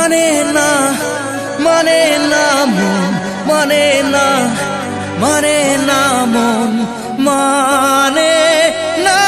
মানে না মানে না মন মানে না মানে না মন মানে না।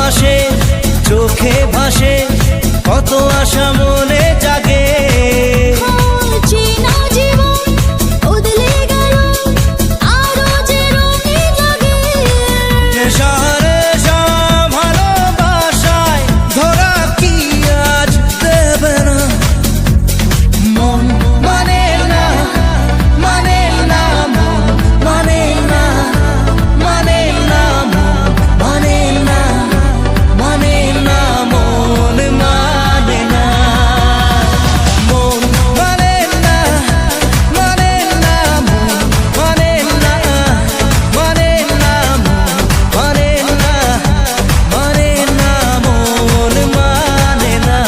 আসে চোখে ভাসে কত আশা মনে জাগে, চেনা জীবন বদলে গেল আরো যে রঙিন লাগে। শহরে ভালোবাসায় ধরা কি আজ দেবে না। মন মানে না মানে না মন মানে না মানে না মন মানে না মানে না মন মানে না মন মানে না মানে না মন মানে না মানে না মন মানে না মানে না মন মানে না।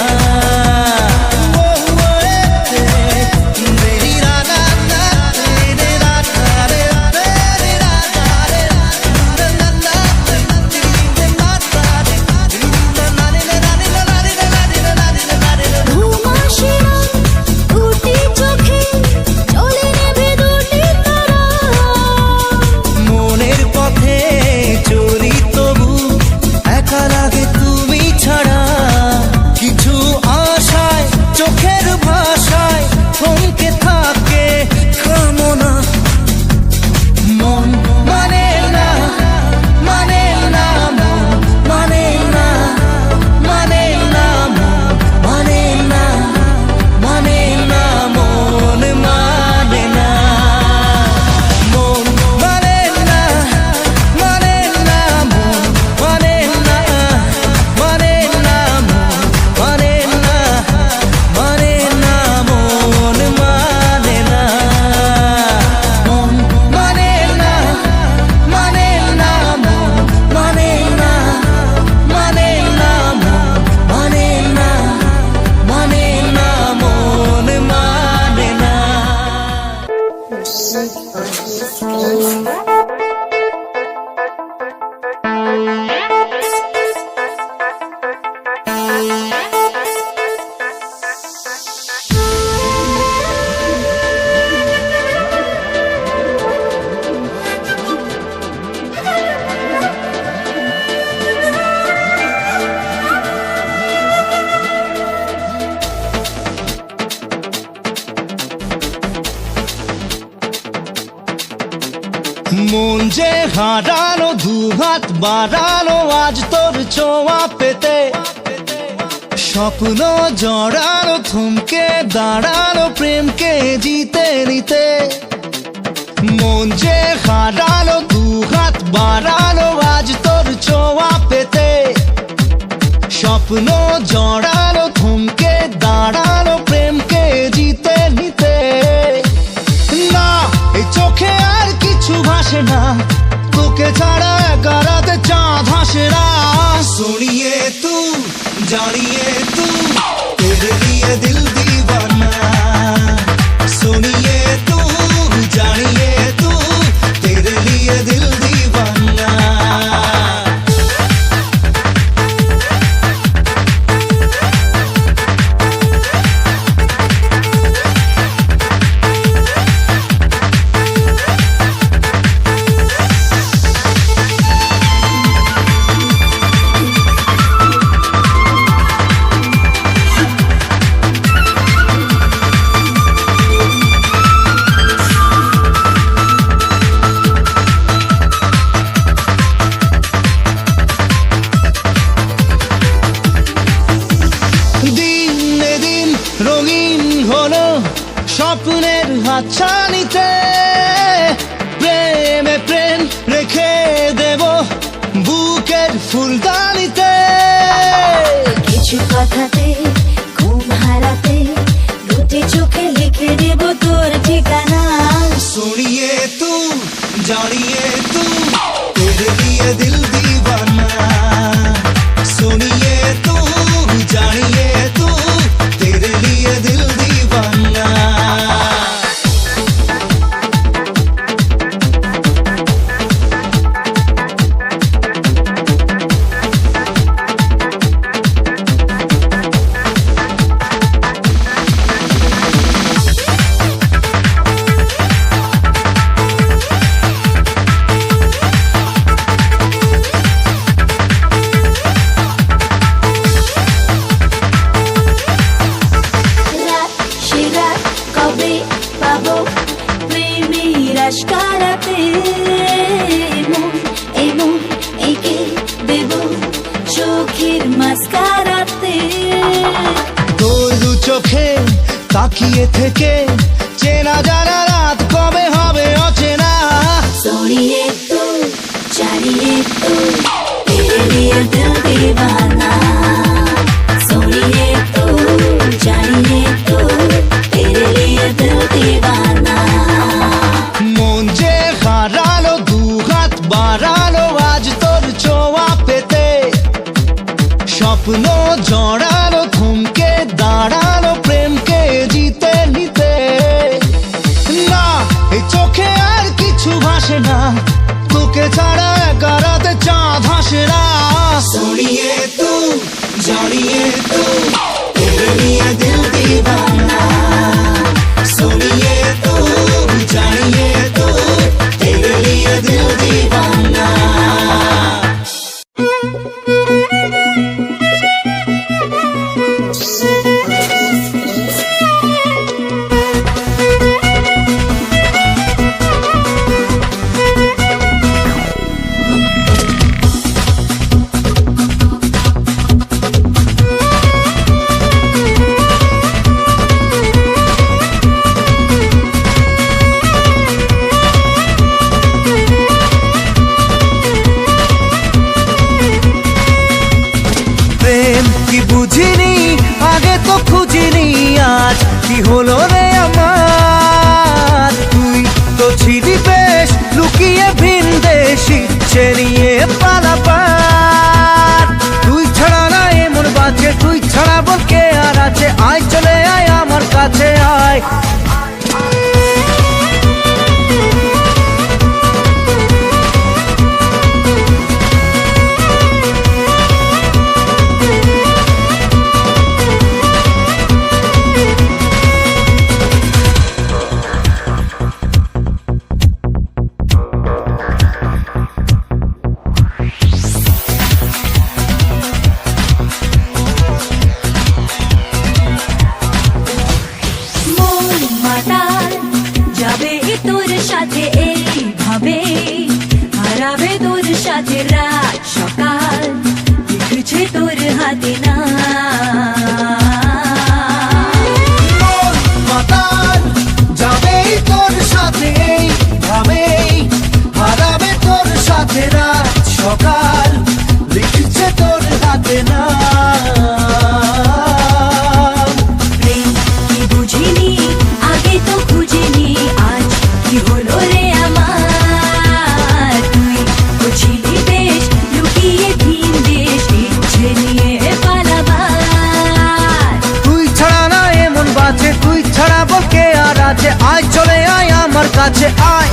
মেরি রাধা তেরে রাধা রে তেরে রাধা রে ঘুম আসে না দুটি চোখে চলে নেবে দুটি তারা। মনের পথে চলি তবু একা লাগে তুমি ছাড়া। কিছু আশায় চোখের ভাষায় থমকে থাকে কামনা। মন মানে না মানে না মন মানে না মানে না মন মানে না মানে না মন মানে না মন মানে না মানে না মন মানে না মানে না মন মানে না মানে না মন মানে না মন মানে না মানে না মন মানে না মানে না মন মানে না মানে না মন মানে না। মন যে হারানো দুহাত বাড়ানো আজ তোর ছোঁয়া পেতে। স্বপ্ন জড়ানো থমকে দাঁড়ানো প্রেমকে জিতে নিতে। মন যে হারানো দুহাত বাড়ানো আজ তোর স্বপ্ন জড়ালো থমকে দাঁড়ালো প্রেমকে জিতে নিতে। না এই চোখে আর কিছু ভাসে না, তোকে ছাড়া একা রাতে চাঁদ হাসে না। सुनिए तू जानिए तू तेरे लिए दिल दीवाना। सुनिए तू जानिए तू तेरे लिए दिल दीवाना। রঙিন হলো স্বপ্নের হাতছানিতে, প্রেমে প্রেম রেখে দেব বুকের ফুলদানিতে। কিছু কথাতে ঘুম হারাতে দুটি চোখে লিখে দেব তোর ঠিকানা। सुनिए तू जानिए तू तेरे लिए दिल दीवाना। सुनिए तू जानिए तू तेरे लिए दिल दीवाना। রাশকারাতে মন এই মন একে দেব চোখের মাস্কারাতে। তোর দু চোখে তাকিয়ে থেকে চেনা জানা রাত কবে হবে অচেনা। सुनिए तू जानिए तू तेरे लिए दिल दीवाना। सुनिए तू जानिए तू तेरे लिए दिल दीवाना। মন যে হারালো দু হাত বাড়ালো আজ তোর ছোঁয়া পেতে। স্বপ্ন জড়ালো থমকে দাঁড়ালো প্রেমকে জিতে নিতে। না এই চোখে আর কিছু ভাসে না, তোকে ছাড়া একা রাতে চাঁদ হাসে না। सुनिए तू जानिए तू तेरे लिए दिल दीवाना। सुनिए तू जानिए तू तेरे लिए दिल दीवाना। বুঝিনি আগে তো খুঁজিনি আজ কি হলো রে আমার। তুই তো ছিলি বেশ লুকিয়ে ভিন দেশি চেনিয়ে পালাবার। তুই ছাড়া না এমন বাজে, তুই ছাড়া বল কে আর আছে। আয় চলে আয় আমার কাছে আয়। সাথে রাত সকাল লিখছে তোর হাতে না। যাবে তোর সাথে ভাবে হারাবে তোর সাথে রাত সকাল লিখছে তোর হাতে না। কাছে আয়।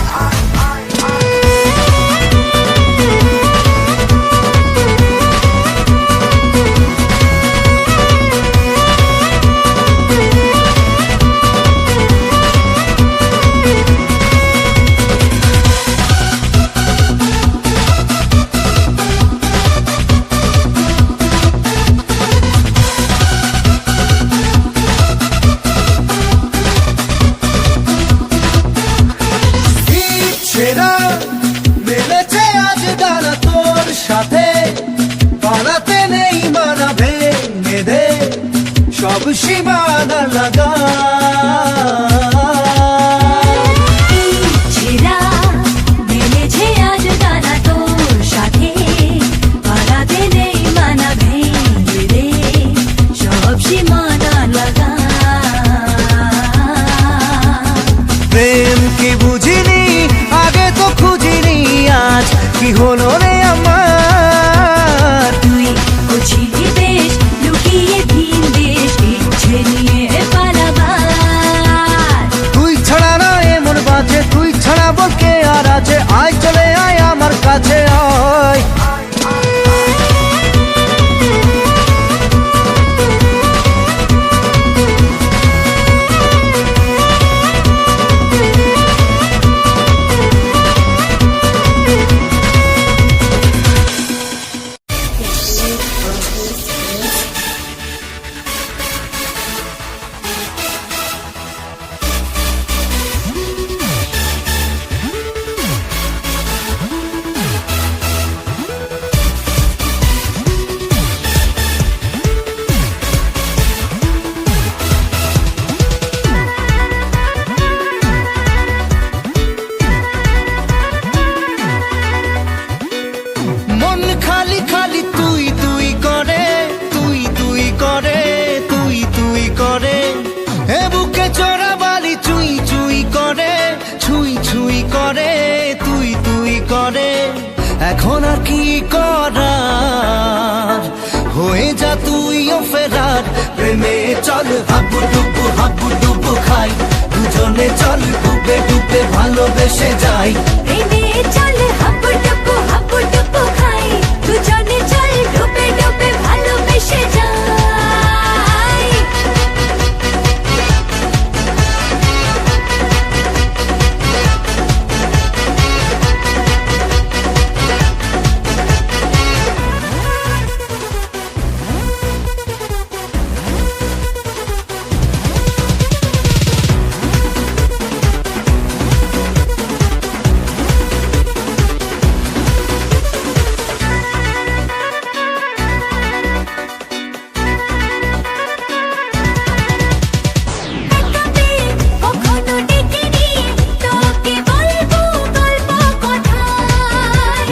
মেলেছে আজ ডানা তোর সাথে, পালাতে নেই মানা, ভেঙে দে সব সীমানা লাগা। ছেঁড়া মেলেছে আজ ডানা তোর সাথে, পালাতে নেই মানা, ভেঙে দে সব সীমানা লাগা। প্রেম কি বুঝিনি আগে তো খুঁজিনি, আজ কি হলো রে আমার। তুই বুঝিলি বেশ লুকিয়ে ভিন দেশ, ইচ্ছে নিয়ে পালাবার। তুই ছাড়া না এমন বাজে, তুই ছাড়া বলকে আর আছে, আয় চলে আয় আমার কাছে আয়। মন খালি খালি তুই তুই করে, তুই তুই করে, তুই তুই করে, এ বুকে চোরা বালি চুই চুই করে, ছুই ছুই করে, তুই তুই করে। এখন আর কি করার, হয়ে যা তুইও ফেরার। প্রেমে চল হাবু ডুবু খাই, দুজনে চল ডুবে ডুবে ভালোবেসে যাই। প্রেমে চল হাবু ডুবু খাই, দুজনে চল ডুবে ডুবে ভালোবেসে যাই। কখনো ডেকে নিয়ে তোকে বলবো গল্প কথায়।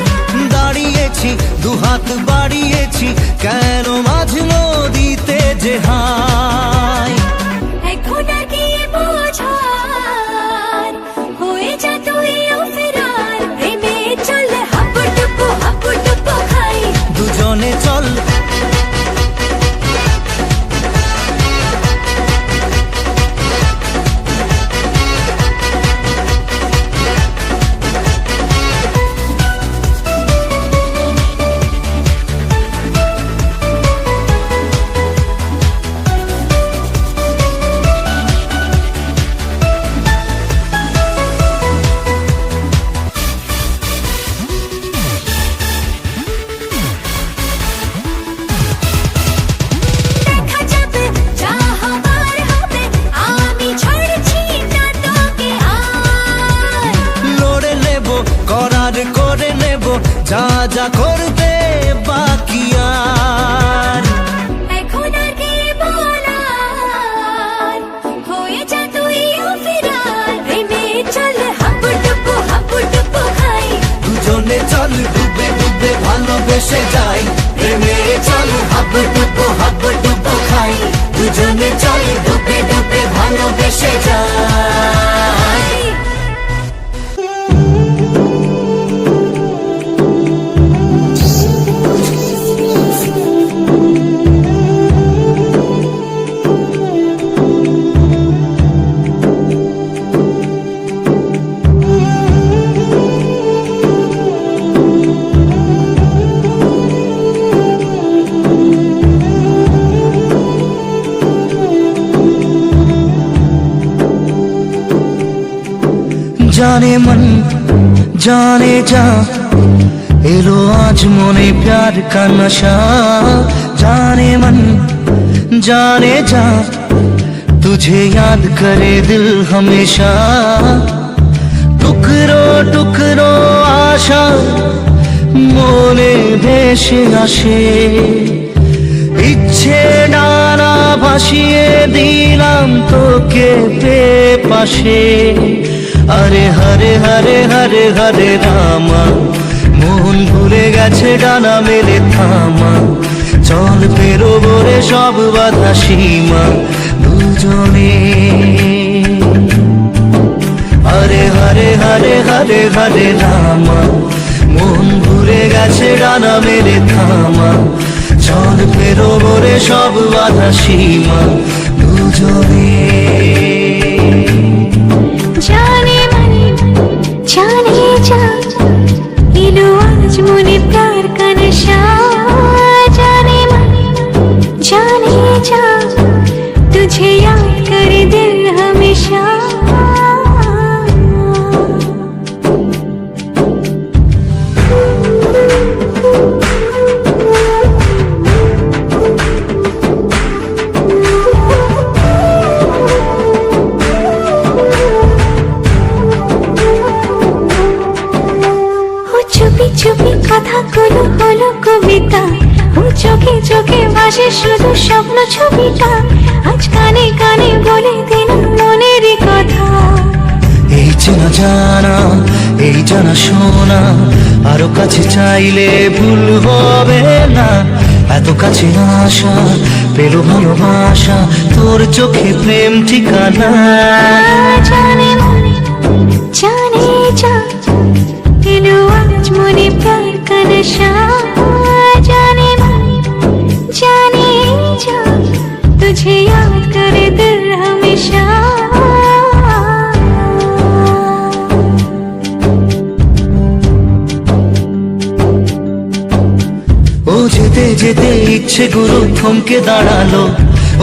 দাঁড়িয়েছি দুহাত বাড়িয়েছি, কেন মাঝ নদীতে যে হাই। এখন আর কি বোঝার, হয়ে যা তুইও ফেরার। প্রেমে চল হাবু ডুবু খাই, দুজনে চল দেখা যাবে যা হবার হবে, আমি ছাড়ছি না তোকে আর। লড়ে নেব করার করে নেব, যা যা করতে বাকি আর। এখন আর কি বলার, হয়ে যা তুইও ফেরার। প্রেমে চল হাবু ডুবু খাই, দুজনে চল ডুবে ডুবে ভালোবেসে যাই। প্রেমে চল হাবু ডুবু খাই, দুজনে চল ডুবে ডুবে ভালোবেসে যাই। जाने मन जाने जा एलो आज मोने प्यार का नशा जाने मन जाने जा तुझे याद करे दिल हमेशा टुकरो टुकरो आशा मोने ভেসে আসে ইচ্ছে ডানা ভাসিয়ে দিলাম তোকে পাশে আরে হরে হরে হরে হরে রামা মন ভুলে গেছে ডানা মেলে থামা চল পেরোবো রে সব বাধা সীমা দুজনে হরে হরে হরে হরে হরে রামা মন ভুলে গেছে ডানা মেলে থামা চল পেরোবো রে সব বাধা সীমা দুজনে जाने मन जाने जा इलो आज मोने प्यार का नशा जाने मन जाने जा तुझे याद करे दिल हमेशा চুপি কথাগুলো হলো কবিতা ও চোখে চোখে ভাসে শুধু স্বপ্ন ছবিটা আজ কানে কানে বলে দিলাম মনের কথা এই চেনা জানা এই জানা শোনা আরো কাছে চাইলে ভুল হবে না এত কাছে আসা পেল ভালোবাসা তোর চোখে প্রেম ঠিকানা जाने मन जाने जा इलो आज मोने प्यार का नशा जाने मन जाने जा तुझे याद करे दिल हमेशा ও যেতে যেতে ইচ্ছে গুরু থমকে দাঁড়ালো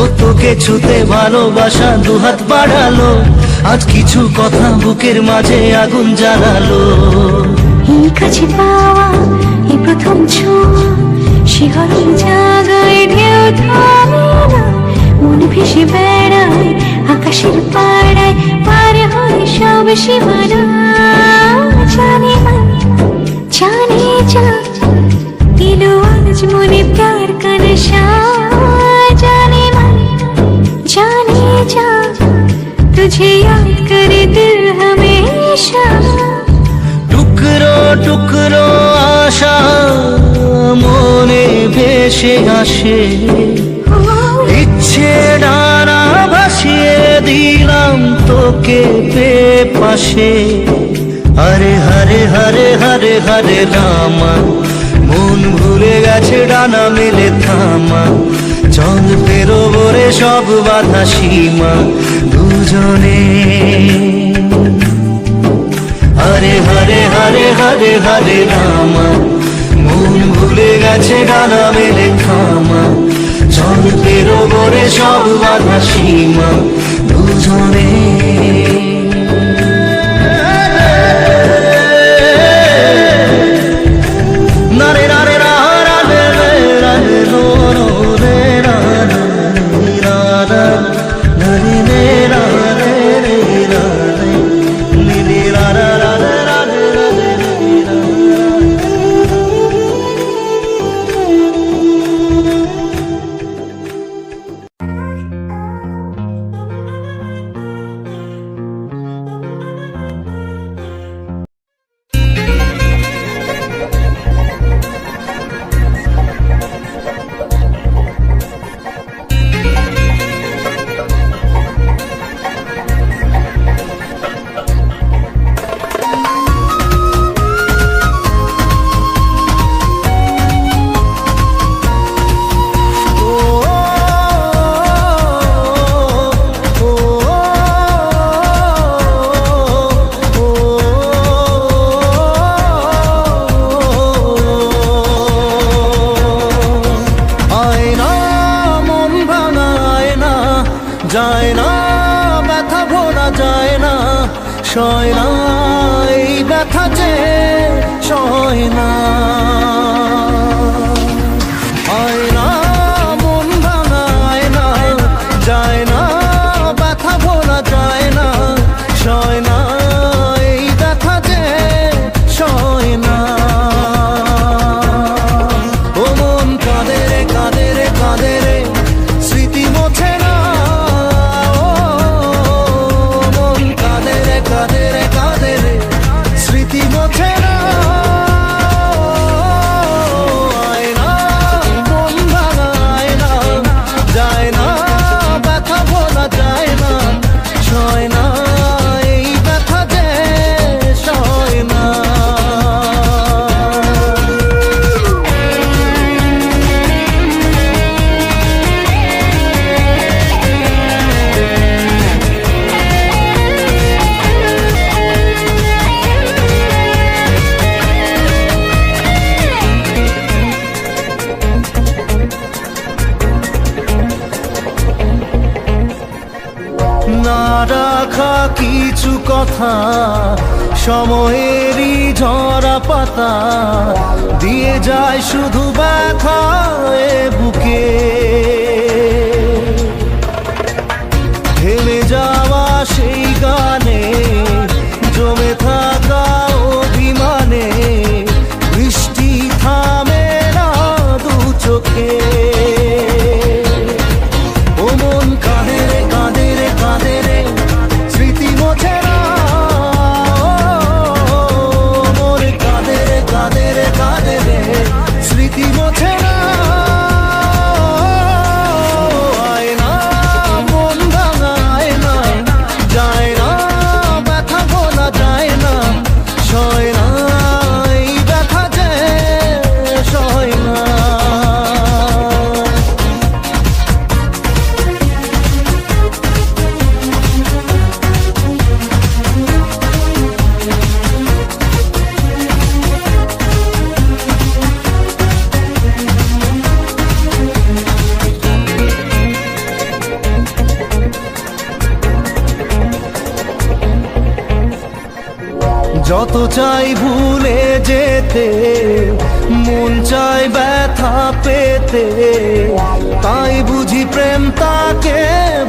ও তোকে ছুতে ভালোবাসা দুহাত বাড়ালো আজ কিছু কথা বুকের মাঝে আগুন জ্বালালো এই কাছে পাওয়া এই প্রথম ছোঁয়া শিহরণ জাগায় ঢেউ থামে না মন ভেসে বেড়ায় আকাশের পাড়ায় পার হয় সব সীমানা জানে मन जाने जा इलो आज मोने प्यार का नशा जाने मन जाने जा तुझे याद करे दिल हमेशा টুকরো টুকরো আশা মনে ভেসে আসে ইচ্ছে ডানা ভাসিয়ে দিলাম তোকে পাশে হরে হরে হরে হরে হরে রামা মন ভুলে গেছে ডানা মেলে থামা চল পেরোবো রে সব বাধা সীমা দুজনে হরে হরে হরে হরে হরে রামা মন ভুলে গেছে ডানা মেলে থামা চল পেরোবো রে সব বাধা সীমা দুজনে নারে নারে রা রা রে রে রা রে রো রো রে রা রা রা রা নারে রে রা রে রে রা রে নি রে রা রা রা রে রা রে রা রে রা ব্যথা যে সয় না। আয়না মন ভাঙায় না, যায় না ব্যথা ভোলা যায় না, সয় না এই ব্যথা যে সয় না। ও মন কাঁদে রে কাঁদে রে কাঁদে রে, স্মৃতি মোছে না। ও মন কাঁদে রে কাঁদে রে কাঁদে রে, স্মৃতি মোছে না। আয়না মন ভাঙায় না, যায় না ব্যথা ভোলা যায় না, সয় না এই ব্যথা যে সয় না। না রাখা কিছু কথা, সময়েরই ঝরা পাতা, দিয়ে যায় শুধু ব্যথা এ বুকে। থেমে যাওয়া সেই গানে, জমে থাকা অভিমানে, বৃষ্টি থামে না দু চোখে। ও মন কাঁদে রে কাঁদে রে কাঁদে রে, স্মৃতি মোছে না। ও মন কাঁদে রে কাঁদে রে কাঁদে রে, স্মৃতি মোছে না। আয়না মন ভাঙায় না, যায় না ব্যথা ভোলা যায় না, সয় না এই ব্যথা যে সয় না। যত চাই ভুলে যেতে, মন চাই ব্যথা পেতে, তাই বুঝি প্রেম তাকে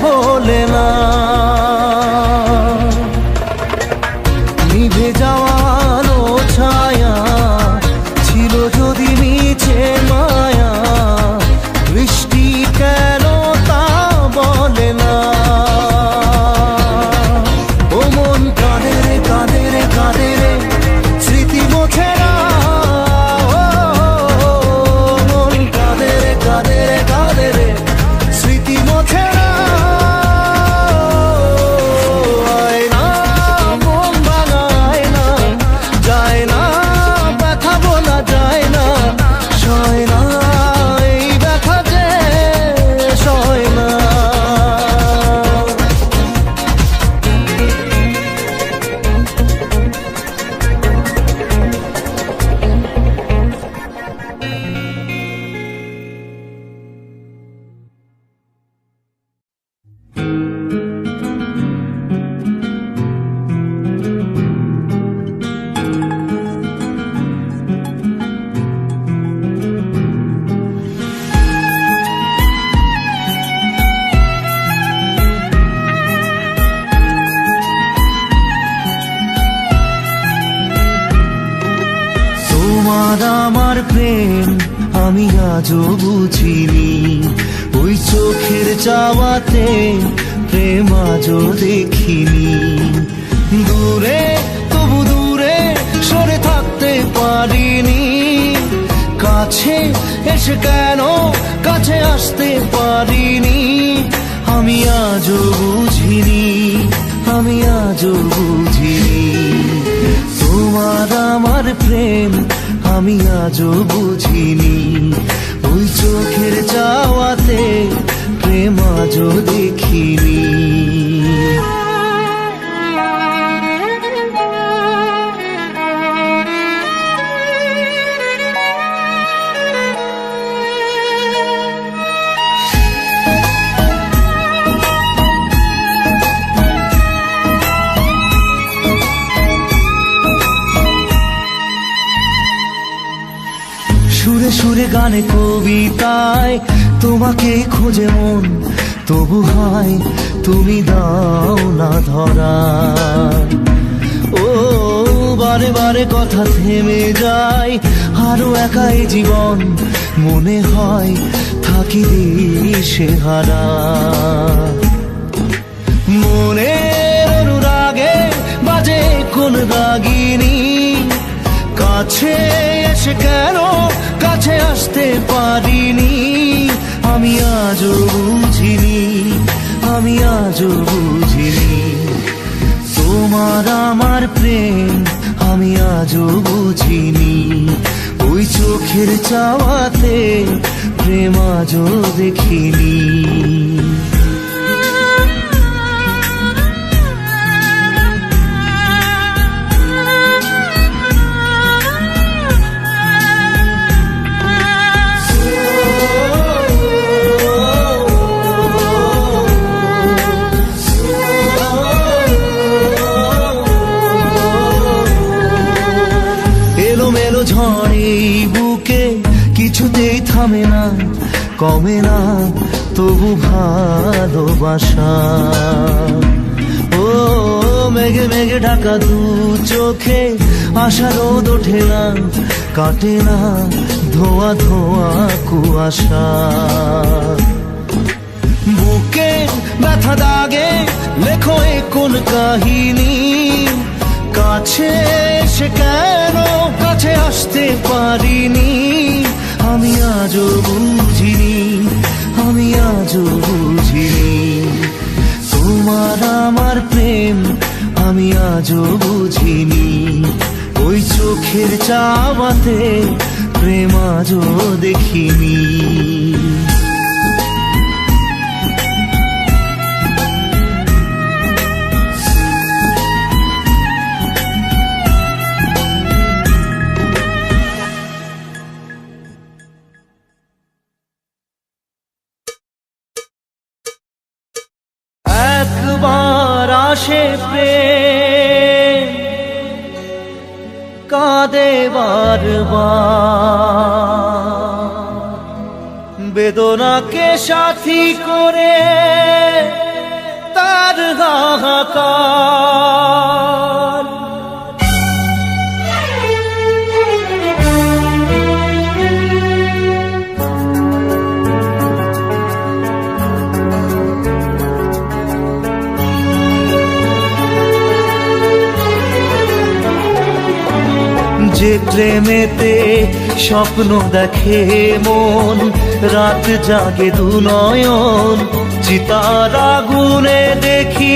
বলে না। নিভে যাওয়া আলো ছায়া ছিল যদি মিছে মায়া, বৃষ্টি কেন তা বলে না। ও মন কাঁদে রে কাঁদে রে কাঁদে রে, স্মৃতি মোছে না। ও মন কাঁদে রে কাঁদে রে কাঁদে রে, স্মৃতি মোছে না। আয়না মন ভাঙায় না, যায় না ব্যথা ভোলা যায় না, সয় না এই ব্যথা যে সয় না। তোমার আমার প্রেম আমি আজও বুঝিনি, ওই চোখের চাওয়াতে প্রেম আজও দেখিনি। দূরে তবু দূরে সরে থাকতে পারিনি, কাছে এসে কেন কাছে আসতে পারিনি। আমি আজও বুঝিনি, আমি আজও বুঝিনি, তোমার আমার প্রেম আমি আজও বুঝিনি, ওই চোখের চাওয়াতে প্রেম আজও দেখিনি। সুরে গানে কবিতায় তোমাকে খোঁজে মন, তবু হয় তুমি দাও না ধরা। ও বারে বারে কথা থেমে যায়, আরো একাই জীবন মনে হয় থাকি দিশে হারা। মনের অনুরাগে বাজে কোন রাগিনী, কাছে এসে কেন কাছে আসতে পারিনি। আমি আজও বুঝিনি, আমি আজও বুঝিনি তোমার আমার প্রেম, আমি আজও বুঝিনি। ওই চোখের চাওয়াতে প্রেম আজও দেখিনি। এলোমেলো ঝড়ে বুকে কিছুতেই থামে না, কমে না তবু ভালোবাসা। ও মেঘে মেঘে ঢাকা দু চোখে আশা রোদ ওঠে না, কাটে না ধোয়া ধোয়া কুয়াশা। বুকে ব্যথা দাগে লেখো এ কোন কাহিনী, কাছে এসে কেন কাছে আসতে পারিনি। আমি আজও বুঝিনি, আমি আজও বুঝিনি তোমার আমার প্রেম, আমি আজও বুঝিনি। ওই চোখের চাওয়াতে প্রেম আজও দেখিনি। একবার আসে প্রেম, কাঁদে বারবার, বেদনাকে সাথী করে তার হাহাকার। যে প্রেমেতে স্বপ্ন দেখে মন, রাত জাগে দু নয়ন, চিতার আগুনে দেখি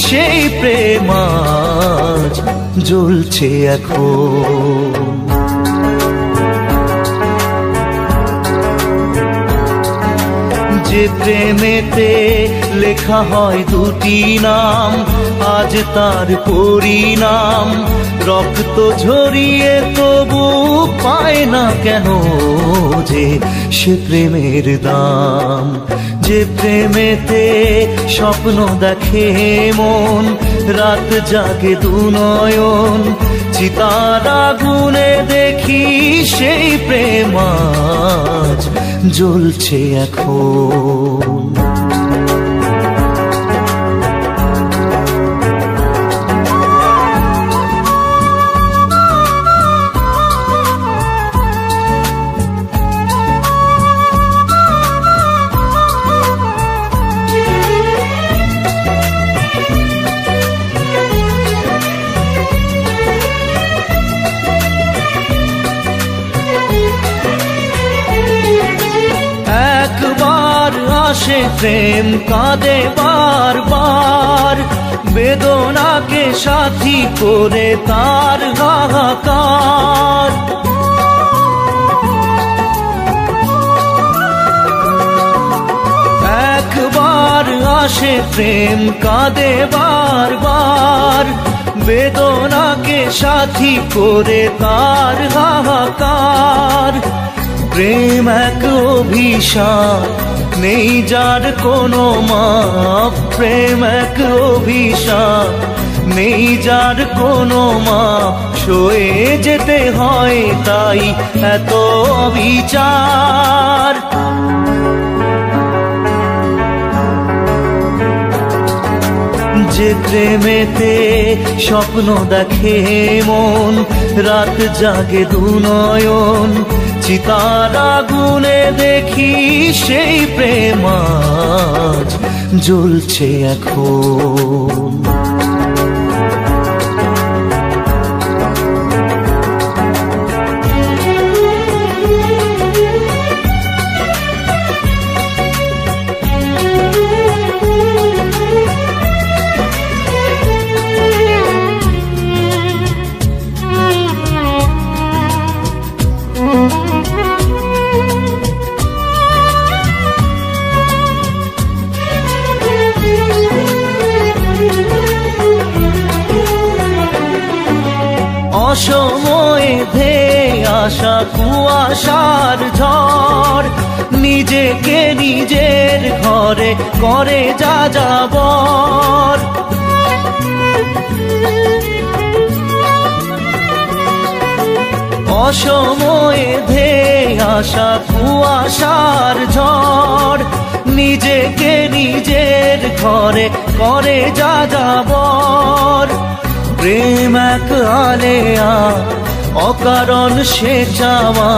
সেই প্রেম আজ জ্বলছে এখন। যে প্রেমেতে লেখা হয় দুটি নাম, আজ তার পরিণাম রক্ত ঝরিয়ে তবু পায় না কেন যে সে প্রেমের দাম। যে প্রেমেতে স্বপ্ন দেখে মন, রাত জাগে দু নয়ন, চিতার আগুনে দেখি সেই প্রেম আজ জ্বলছে এখন। একবার আসে প্রেম, কাঁদে বারবার, বেদনাকে সাথী করে তার হাহাকার। একবার আসে প্রেম, কাঁদে বারবার, বেদনাকে সাথী করে তার হাহাকার। প্রেম এক অভিশাপ, নেই যার কোনো মাপ। প্রেম এক অভিশাপ, নেই যার কোনো মা সয়ে যেতে হয় তাই এত বিচার। যে প্রেমেতে স্বপ্ন দেখে মন, রাত জাগে দুনয়ন, চিতার আগুনে দেখি সেই প্রেম আজ জ্বলছে এখন। অসময়ে ধেয়ে আসা কুয়াশার ঝড়, নিজেকে নিজের ঘরে করে যা যাবর। অসময়ে ধেয়ে আসা কুয়াশার ঝড়, নিজেকে নিজের ঘরে করে যা যাবর। প্রেম এক আলেয়া অকারণ সে চাওয়া,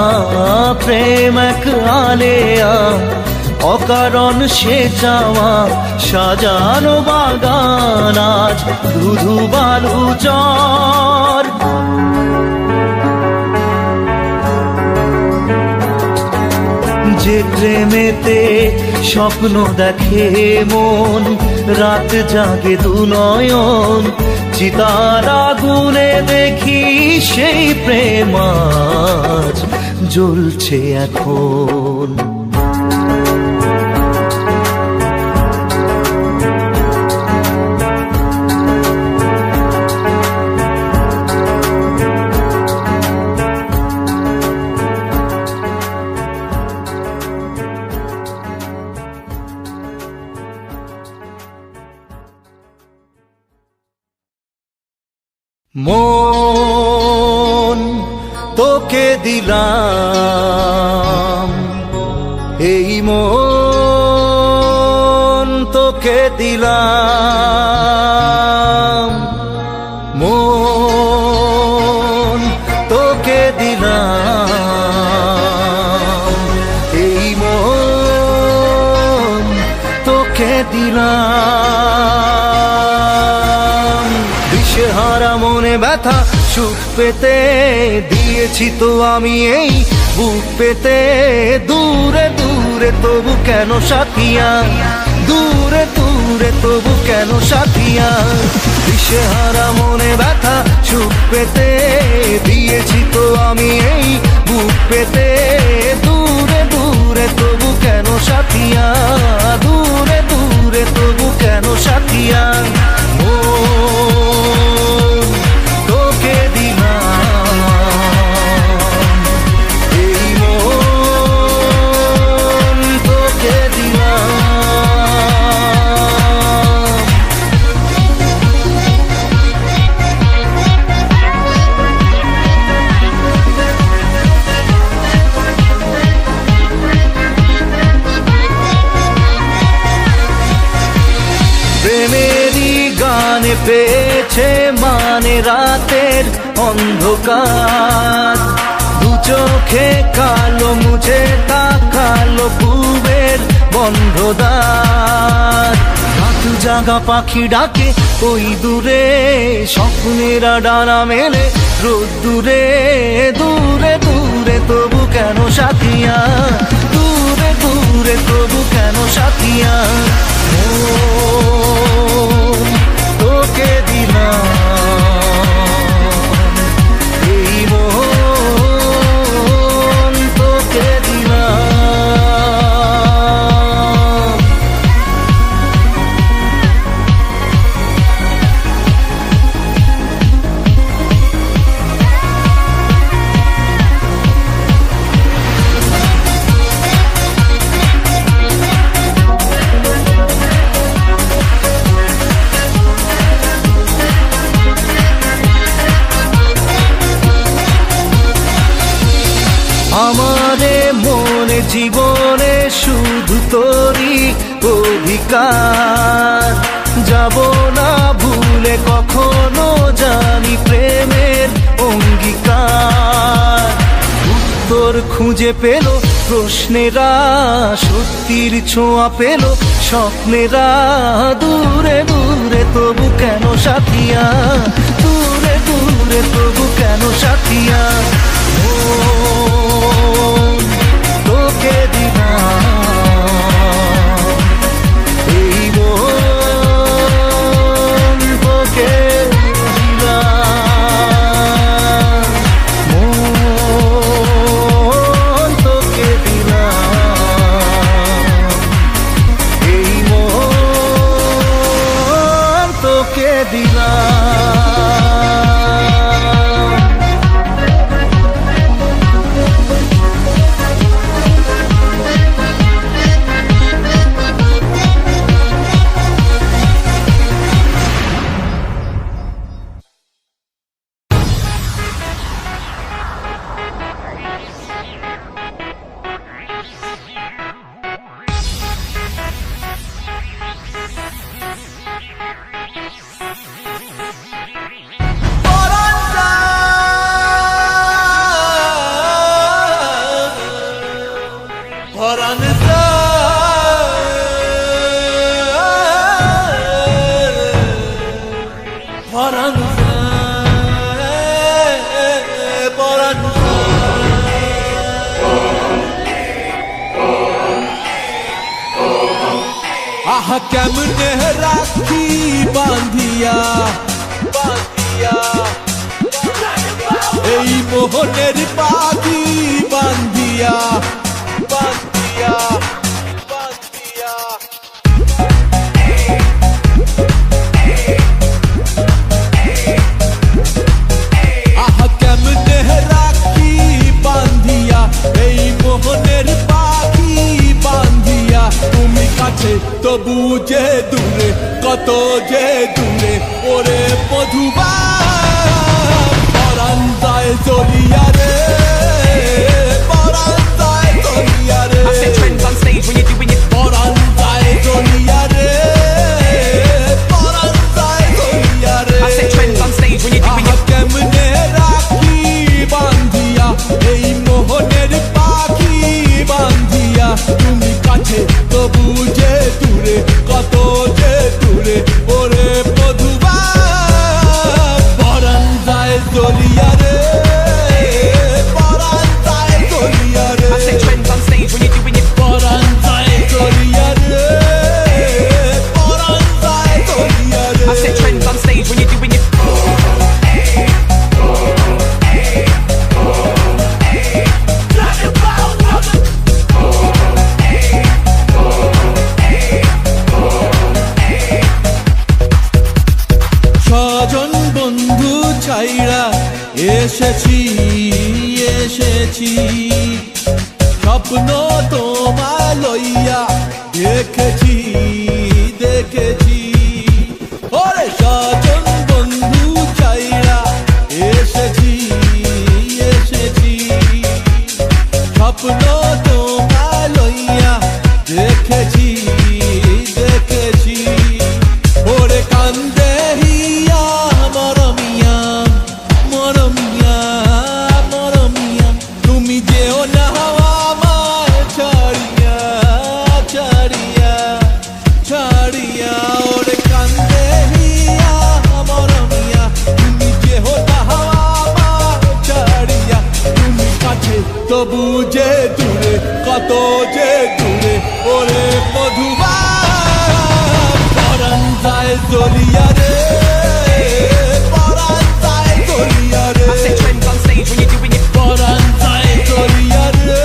প্রেম এক আলেয়া অকারণ সে চাওয়া, সাজানো বাগান আজ ধুধু বালু চর। যে প্রেমেতে স্বপ্ন দেখে মন, রাত জাগে দুনয়ন, চিতার আগুনে দেখি সেই প্রেম আজ জ্বলছে এখন। মন তোকে দিলাম, এই মন তোকে দিলাম, মন তোকে দিলাম, এই মন তোকে দিলাম। দিশেহারা মনে ব্যথা সুখ পেতে দিয়েছি তো আমি এই বুক পেতে, দূরে দূরে তবু কেন সাথিয়া, দূরে দূরে তবু কেন সাথিয়া। দিশেহারা মনে ব্যথা সুখ পেতে দিয়েছি তো আমি এই বুক পেতে, দূরে দূরে তবু কেন সাথিয়া, দূরে দূরে তবু কেন সাথিয়া। তোকে দিলাম, এই মন তোকে দিলাম। প্রেমেরই গানে পেয়েছে মানে রাতের অন্ধকার, দু চোখে কালো মুছে তাকালো পূবের বন্ধ দ্বার। রাত জাগা পাখি ডাকে ওই দূরে, স্বপ্নেরা ডানা মেলে রোদ দূরে, দূরে দূরে তবু কেন সাথিয়া, দূরে দূরে তবু কেন সাথিয়া। তোকে দিলাম, এই মন তোকে দিলাম। জীবনে শুধু তোরই অধিকার, যাব না ভুলে কখনো জানি প্রেমের অঙ্গীকার। উত্তর খুঁজে পেল প্রশ্নেরা, সত্যির ছোঁয়া পেল স্বপ্নেরা, দূরে দূরে তবু কেন সাথিয়া, দূরে দূরে তবু কেন সাথিয়া। ও তোকে দিলাম এই মন, তোকে দিলাম মন, তোকে দিলাম এই মন, তোকে দিলাম। আহা কেমনে রাখি বাঁধিয়া বাঁধিয়া, এই মোহনের পাখি বাঁধিয়া বাঁধিয়া বাঁধিয়া। আহা কেমনে রাখি বাঁধিয়া, এই মোহনের পাখি বাঁধিয়া। তুমি কাছে তবু যে দূরে, কত যে দূরে ওরে মধুবা, পরাণ যায় জ্বলিয়া রে, পরাণ যায় জ্বলিয়া রে। I set trends on stage when you're doing it. পরাণ যায় জ্বলিয়া রে, পরাণ যায় জ্বলিয়া রে। I set trends on stage when you're doing আহা it. কেমনে রাখি বাঁধিয়া, এই মোহনের পাখি বাঁধিয়া। তুমি কাছে তবু যে দূরে, কত যে দূরে ওরে মধুবা, পরাণ যায় জ্বলিয়া রে, পরাণ যায় জ্বলিয়া রে। I set trends on stage when you're doing it. পরাণ যায় জ্বলিয়া রে, পরাণ যায় জ্বলিয়া রে। I set trends on stage when you're doing it. স্বজন বন্ধু ছাইরা এসেছি এসেছি, স্বপ্ন তোমায় লইয়া দেখেছি দেখেছি। ওরে স্বজন বন্ধু ছাইরা এসেছি এসেছি, স্বপ্ন তোমায় লইয়া দেখেছি দেখেছি। ওরে কান্দে হিয়া মরমিয়া মরমিয়া মরমিয়া, তুমি যেও না আমায় ছাড়িয়া ছাড়িয়া ছাড়িয়া। ওরে কান্দে হিয়া মরমিয়া, তুমি যেও না আমায় ছাড়িয়া। তুমি কাছে তবু যে দূরে, কত যে দূরে ওরে মধুবা, পরাণ যায় জ্বলিয়া রে, পরাণ যায় জ্বলিয়া রে। I set trends on stage when you're doing it. পরাণ যায় জ্বলিয়া রে,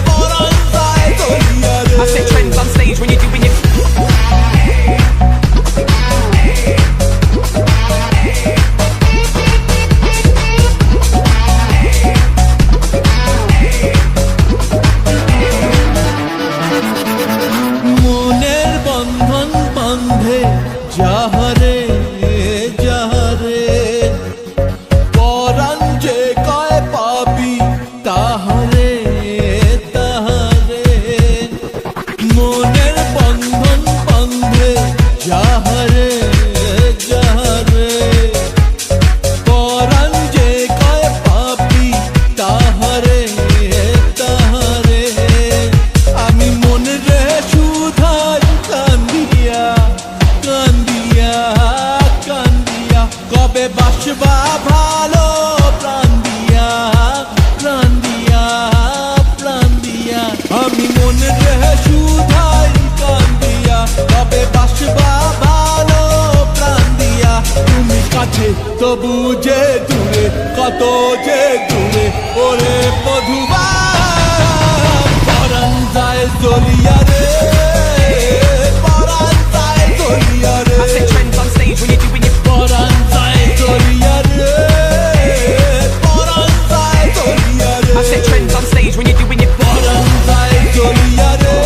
পরাণ যায় জ্বলিয়া রে। I set trends on stage when you're doing it. কত যে দূরে ওরে মধুবা পরাণ যায় চলিয়া রে পরাণ যায় চলিয়া রে I set trends on stage when you're doing your পরাণ যায় চলিয়া রে পরাণ যায় চলিয়া রে I set trends on stage when you're doing your পরাণ যায় চলিয়া রে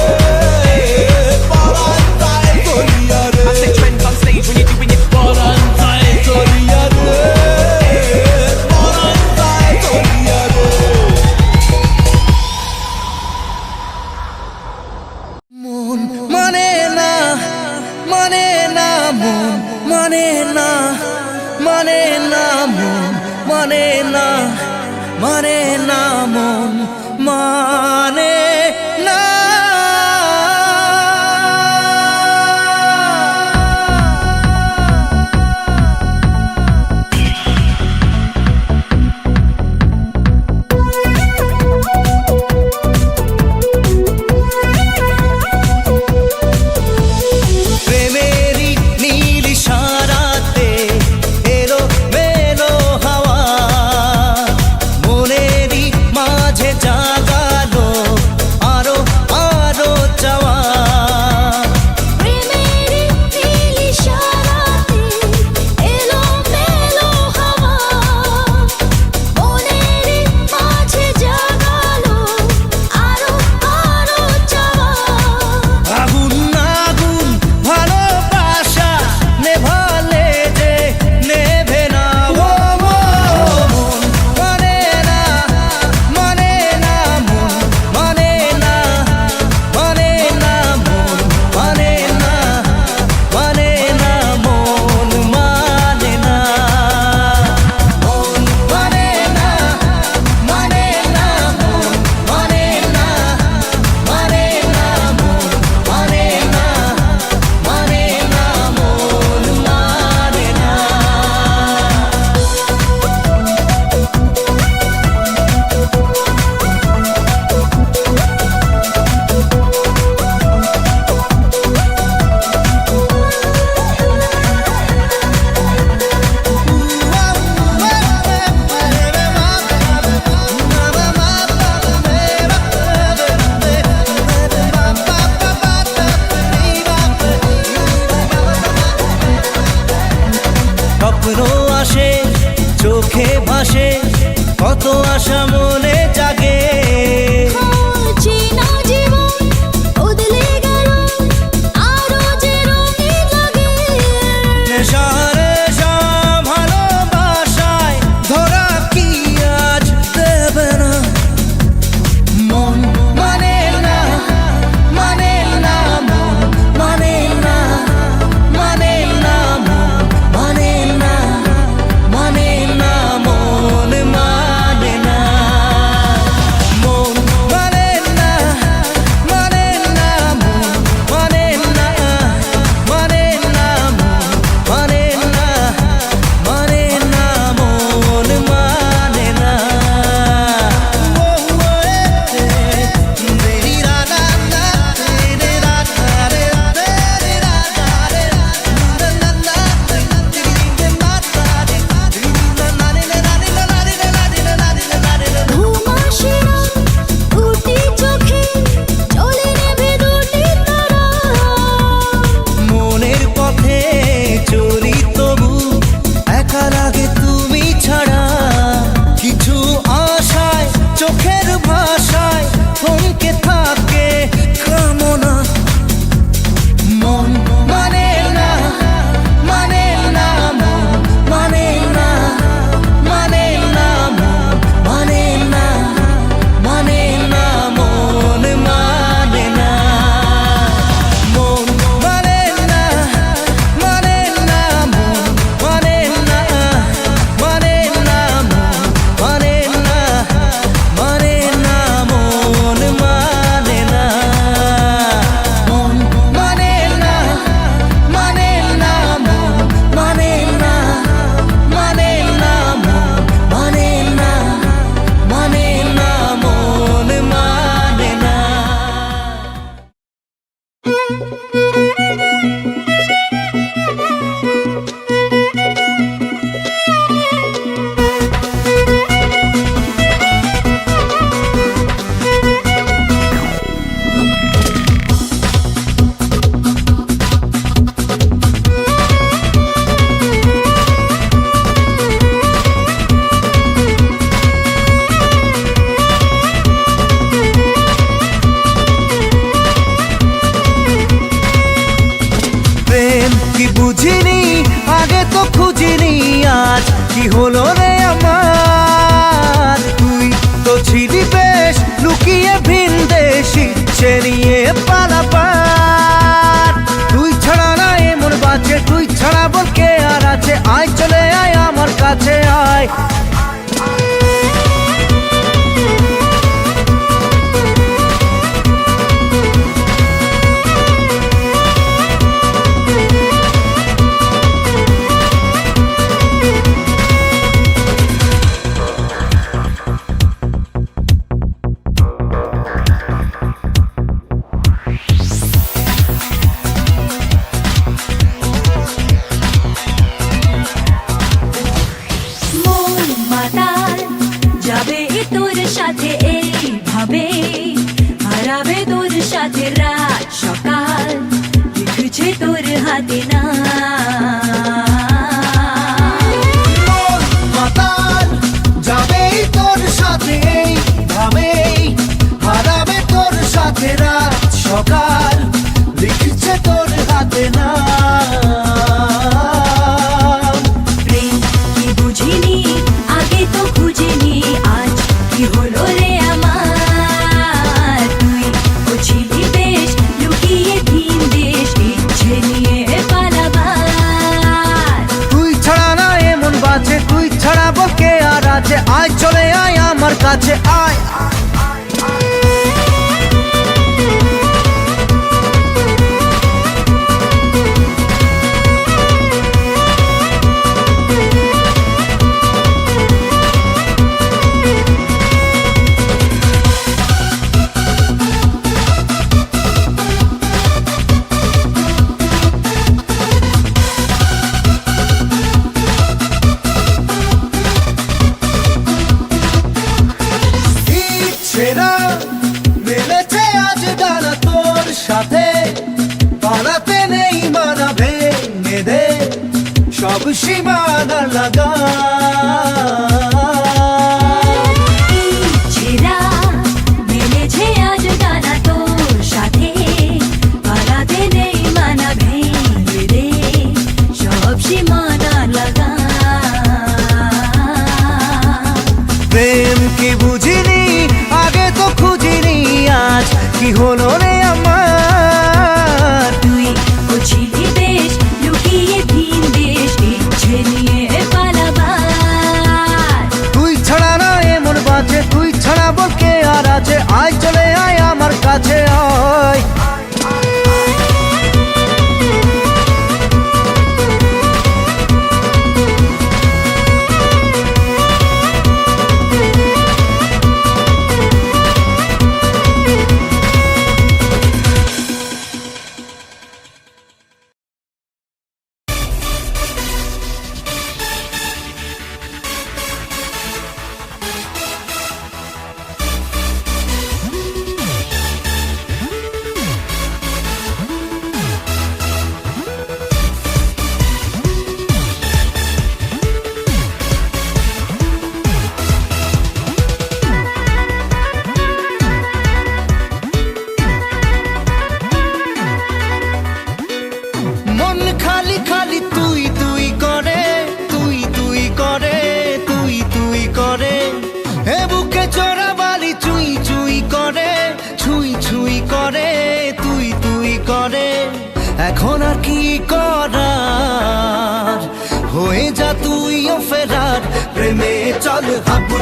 পরাণ যায় চলিয়া রে I set trends on stage when you're doing your পরাণ যায় চলিয়া রে পরাণ যায় চলিয়া রে মন মানে না মানে না মন মানে না মানে না মন মানে না মানে না মন মানে না প্রেমেরই নীল ইশারাতে এলো মেলো হাওয়া মনেরই মাঝে জাগালো আরো আরো চাওয়া প্রেমেরই নীল ইশারাতে এলো মেলো হাওয়া মনেরই মাঝে জাগালো আরো আরো চাওয়া আগুন আগুন ভালোবাসা নেভালে যে নেভে না ও মন মানে না মানে না মন মানে না মানে না মন মানে না মানে না মন মানে না মন মানে না মানে না মন মানে না মানে না মন মানে না মানে না মন মানে না স্বপ্ন আসে চোখে ভাসে কত আশা মনে জাগে চেনা জীবন বদলে গেল আরো যে রঙিন লাগে নেশা নেশা ভালোবাসায় ধরা কি আজ দেবে না মন মানে না মানে না মন মানে না মানে না মন মানে না মানে না মন মানে না সাথে এইভাবে হারাবে তোর সাথে রাত সকাল লিখছে তোর হাতে না মাতাল যাবেই তোর সাথে এইভাবেই হারাবে তোর সাথে রাত সকাল লিখছে তোর হাতে না প্রেম কি বুঝিনি আগে তো খুঁজিনি আজ কি হলো রে আমার তুই ও ছিলি বেশ লুকিয়ে ভিন দেশ ইচ্ছে নিয়ে পালাবার তুই ছাড়া না এমন বাঁচে তুই ছাড়া বকে আর আছে আয় চলে আয় আমার কাছে আয় সেরা মিলেছে আজ ডানা তোর সাথে পালাতে নেই মানা ভেঙে দে সব সীমানা লাগা ছেঁড়া মেলেছে আজ ডানা তোর সাথে পালাতে নেই মানা ভেঙে দে সব সীমানা লাগা প্রেম কি বুঝিনি আগে তো খুঁজিনি আজ কি হলো রে আমার তুই ও ছিলি বেশ লুকিয়ে ভিন দেশ ইচ্ছে নিয়ে পালাবার তুই ছাড়া না এমন বাঁচে তুই ছাড়া বলকে আর আছে আয় চলে আয় আমার কাছে আয় মন খালি খালি তুই তুই করে তুই তুই করে তুই তুই করে হে বুকে চোরা বালি চুই চুই করে ছুই ছুই করে তুই তুই করে এখন আর কি করার হয়ে যা তুইও ফেরার প্রেমে চল হাবু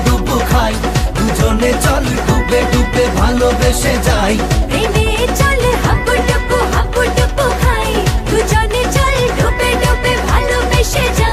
ডুবু খাই দুজনে চল ডুবে ডুবে ভালোবেসে যাই প্রেমে চল হাবু ডুবু খাই দুজনে চল ডুবে ডুবে ভালোবেসে যাই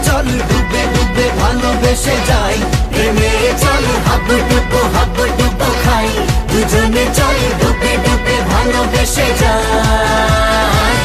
চল ডুবে ডুবে ভালোবেসে যাই প্রেমে চল হাবুডুবু খাই দুজনে চল ডুবে ডুবে ভালোবেসে যাই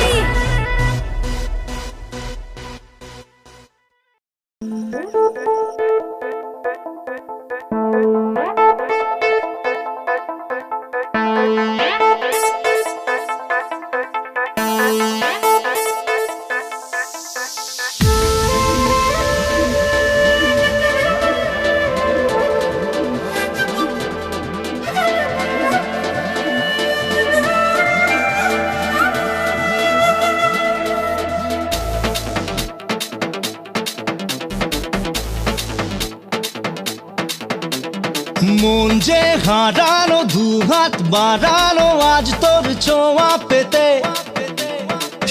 মন যে হারানো দুহাত বাড়ানো আজ তোর ছোঁয়া পেতে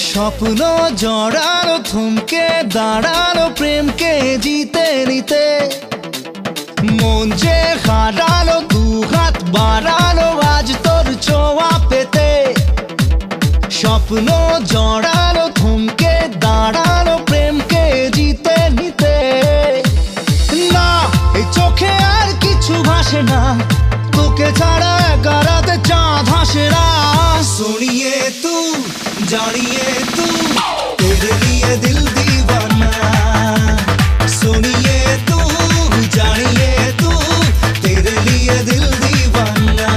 স্বপ্ন জড়ানো থমকে দাঁড়ানো প্রেমকে জিতে নিতে মন যে হারানো দুহাত বাড়ানো আজ তোর ছোঁয়া পেতে স্বপ্ন জড়ানো থমকে দাঁড়ানো প্রেমকে জিতে নিতে না এই চোখে আর কিছু ভাসে না তোকে ছাড়া একারাতে চাঁদ হাসে না सुनिए तू जानिए तू तेरे लिए दिल दीवाना सुनिए तू जानिए तू तेरे लिए दिल दीवाना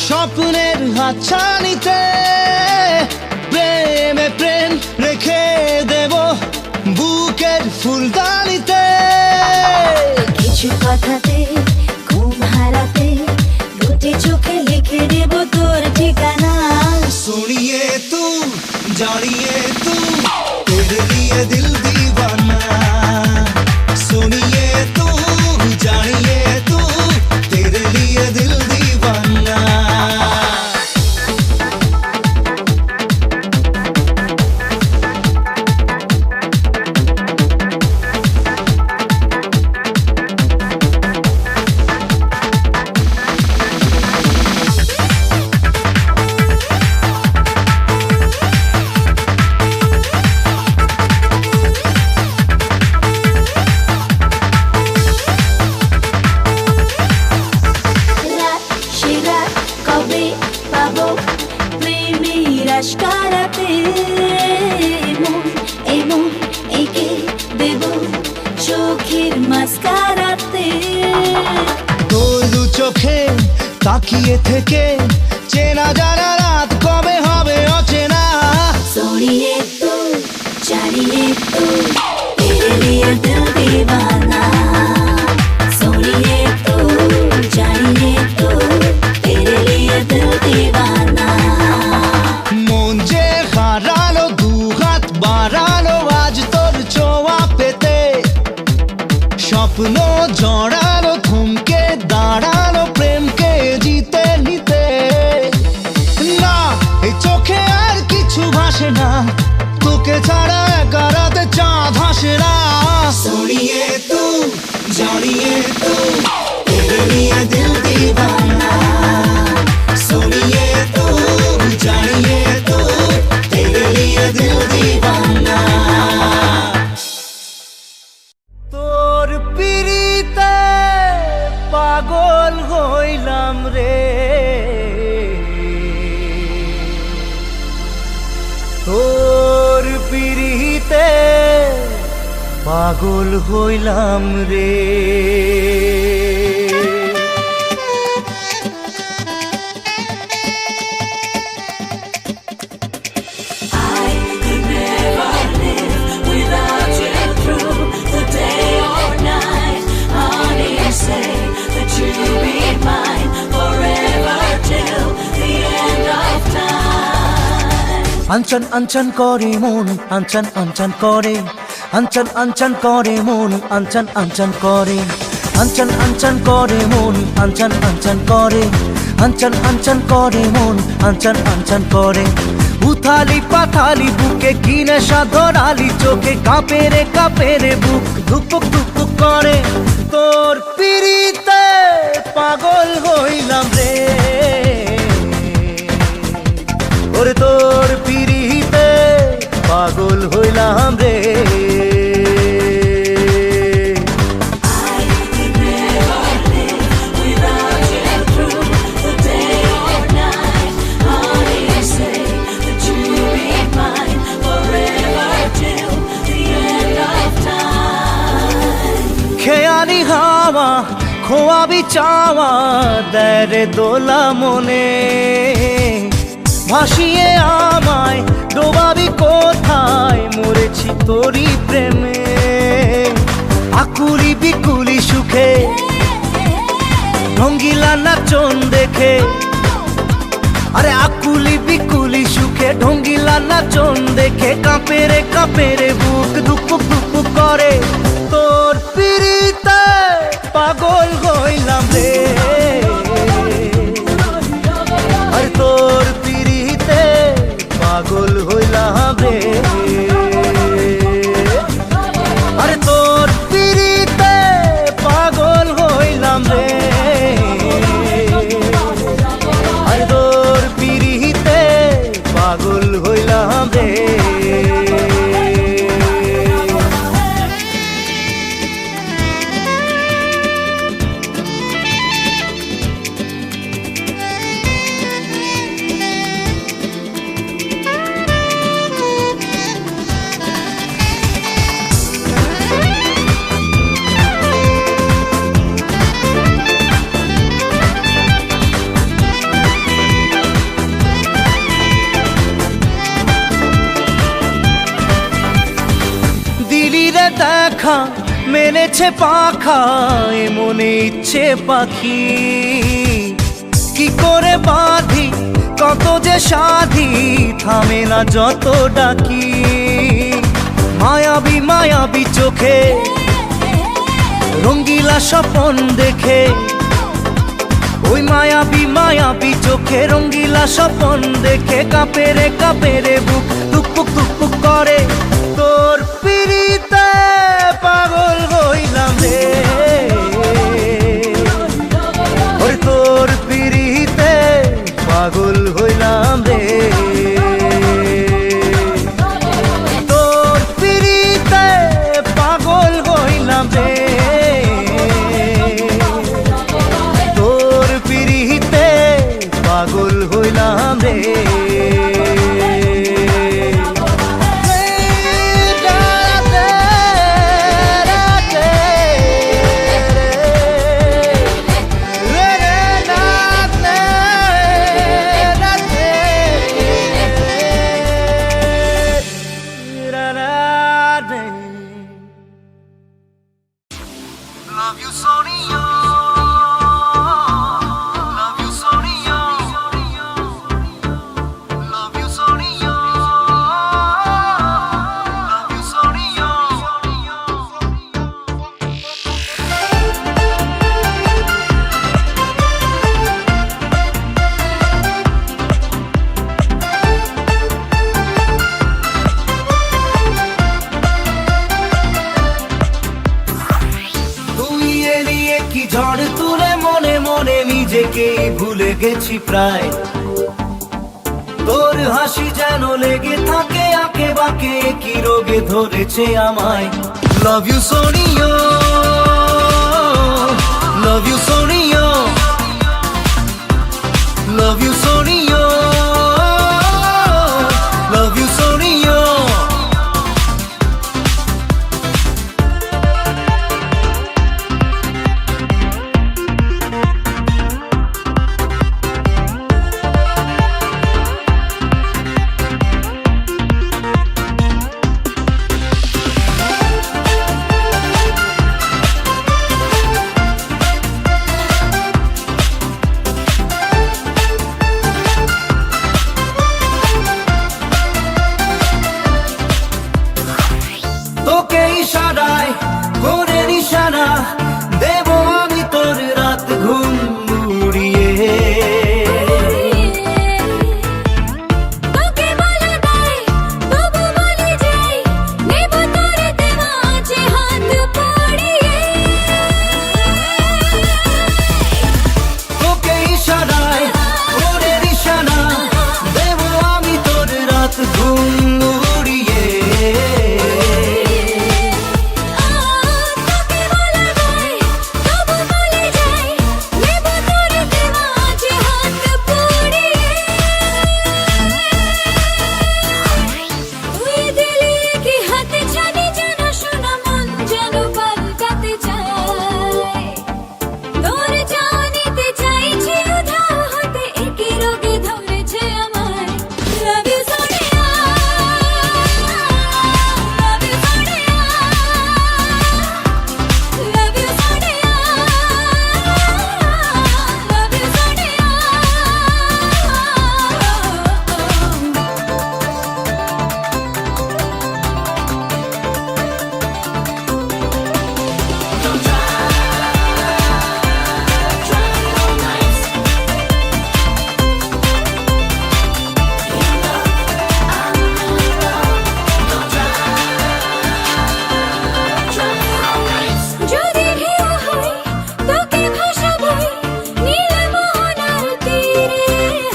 স্বপ্নের হাতছানিতে প্রেমে প্রেম রেখে দেব বুকের ফুলদানিতে কিছু কথাতে ঘুম হারাতে দুটি চোখে লিখে দেব তোর ঠিকানা सुनिए तू जानिए तू तेरे लिए दिल दीवाना सुनिए तू जानिए तू तेरे लिए दिल दीवाना আশকারাতে এমন একে দেব চোখের মাস্কারাতে তোর দু চোখে তাকিয়ে থেকে চেনা জানা রাত কবে হবে অচেনা सोनिए तू जानिए तू तेरे लिए दिल दीवाना सोनिए तू जानिए तू तेरे लिए दिल दीवाना মন যে হারালো দুহাত বাড়ালো আজ তোর ছোঁয়া পেতে স্বপ্ন জড়ালো থমকে দাঁড়ালো প্রেমকে জিতে নিতে না এই চোখে আর কিছু ভাসে না তোকে ছাড়া একারাতে চাঁদ হাসে না सुनिए तू जानिए तू तेरे लिए दिल दीवाना सुनिए तू जानिए तू तेरे लिए दिल दीवाना তোর পিরিতে পাগল হইলাম রে তোর পিরিতে পাগল হইলাম রে I could never live without you through the day or night. Honey, say that you'll be mine forever. আনচান আনচান করে মন, আনচান আনচান করে, আনচান আনচান করে মন, আনচান আনচান করে, আনচান আনচান করে মন, আনচান আনচান করে, আনচান আনচান করে মন, আনচান আনচান করে। উথালি পাথালি বুকে কি নেশা ধরালি চোখে, কাঁপে রে বুক ধুকপুক ধুকপুক করে। তোর পিড়িতে পাগল হইলাম রে, ওরে তোর পিড়িতে পাগল হইলাম রে। খেয়ালি হাওয়া খোয়াবি চাওয়া দেরে দোলা মনে, ভাসিয়ে আমায় ডোবাবি কোথায়, মরেছি তোরই প্রেমে। আকুলি বিকুলি সুখে ঢঙ্গিলা নাচন দেখে, আরে আকুলি বিকুলি সুখে ঢঙ্গিলা নাচন দেখে, কাঁপে রে বুক ধুকপুক ধুকপুক করে। তোর পিড়িতে পাগল হইলাম রে, আরে তোর পিড়িতে পাগল হইলাম রে, আরে তোর পিড়িতে পাগল হইলাম রে, আরে তোর পিড়িতে পাগল হইলাম রে। দেখা মেলেছে পাখা এ মনে ইচ্ছে পাখি, কি করে বাঁধি কত যে সাধি, থামে না যত ডাকি। মায়াবী মায়াবী চোখে রঙ্গিলা স্বপন দেখে, ওই মায়াবী মায়াবী চোখে রঙ্গিলা স্বপন দেখে, কাঁপে রে বুক ধুকপুক ধুকপুক করে। তোর পিড়িতে পাগল হইলাম রে, ওরে তোর পিড়িতে পাগল হইলাম রে, তোর পিড়িতে পাগল হইলাম রে, তোর পিড়িতে পাগল হইলাম রে। Love you, Sonia. Love you, Sonia. Love you, Sonia. Love you, Sonia. কি ঝড় তুলে মনে মনে নিজেকে ভুলে গেছি প্রায়, তোর হাসি যেন লেগে থাকে আঁকে বাঁকে, কি রোগে ধরেছে আমায়। Love you Sonia, love you Sonia, love you Sonia, love you Sonia. ইশারায় করে নিশানা দেব আমি তোর রাত ঘুম উড়িয়ে। তোকে বলা দায় তবু বলে যাই নেব তোর দেওয়া আছে হাত পড়িয়ে। তোকে ইশারায় করে নিশানা দেব আমি তোর রাত ঘুম উড়িয়ে। তোকে বলা দায় তবু বলে যাই নেব তোর দেওয়া আছে হাত পড়িয়ে। তুই দিলি কি হাতে ছানি যেন শোনা মন যেন পাল্টাতে চায়। তোর জানিতে চাইছি উধাও হতে একই রোগে ধরেছে আমায়। Love you Sonia, love you Sonia, love you Sonia, love you Sonia. যদি ঢেউ হয় তোকে ভাসাবই নীল মোহনার তীরে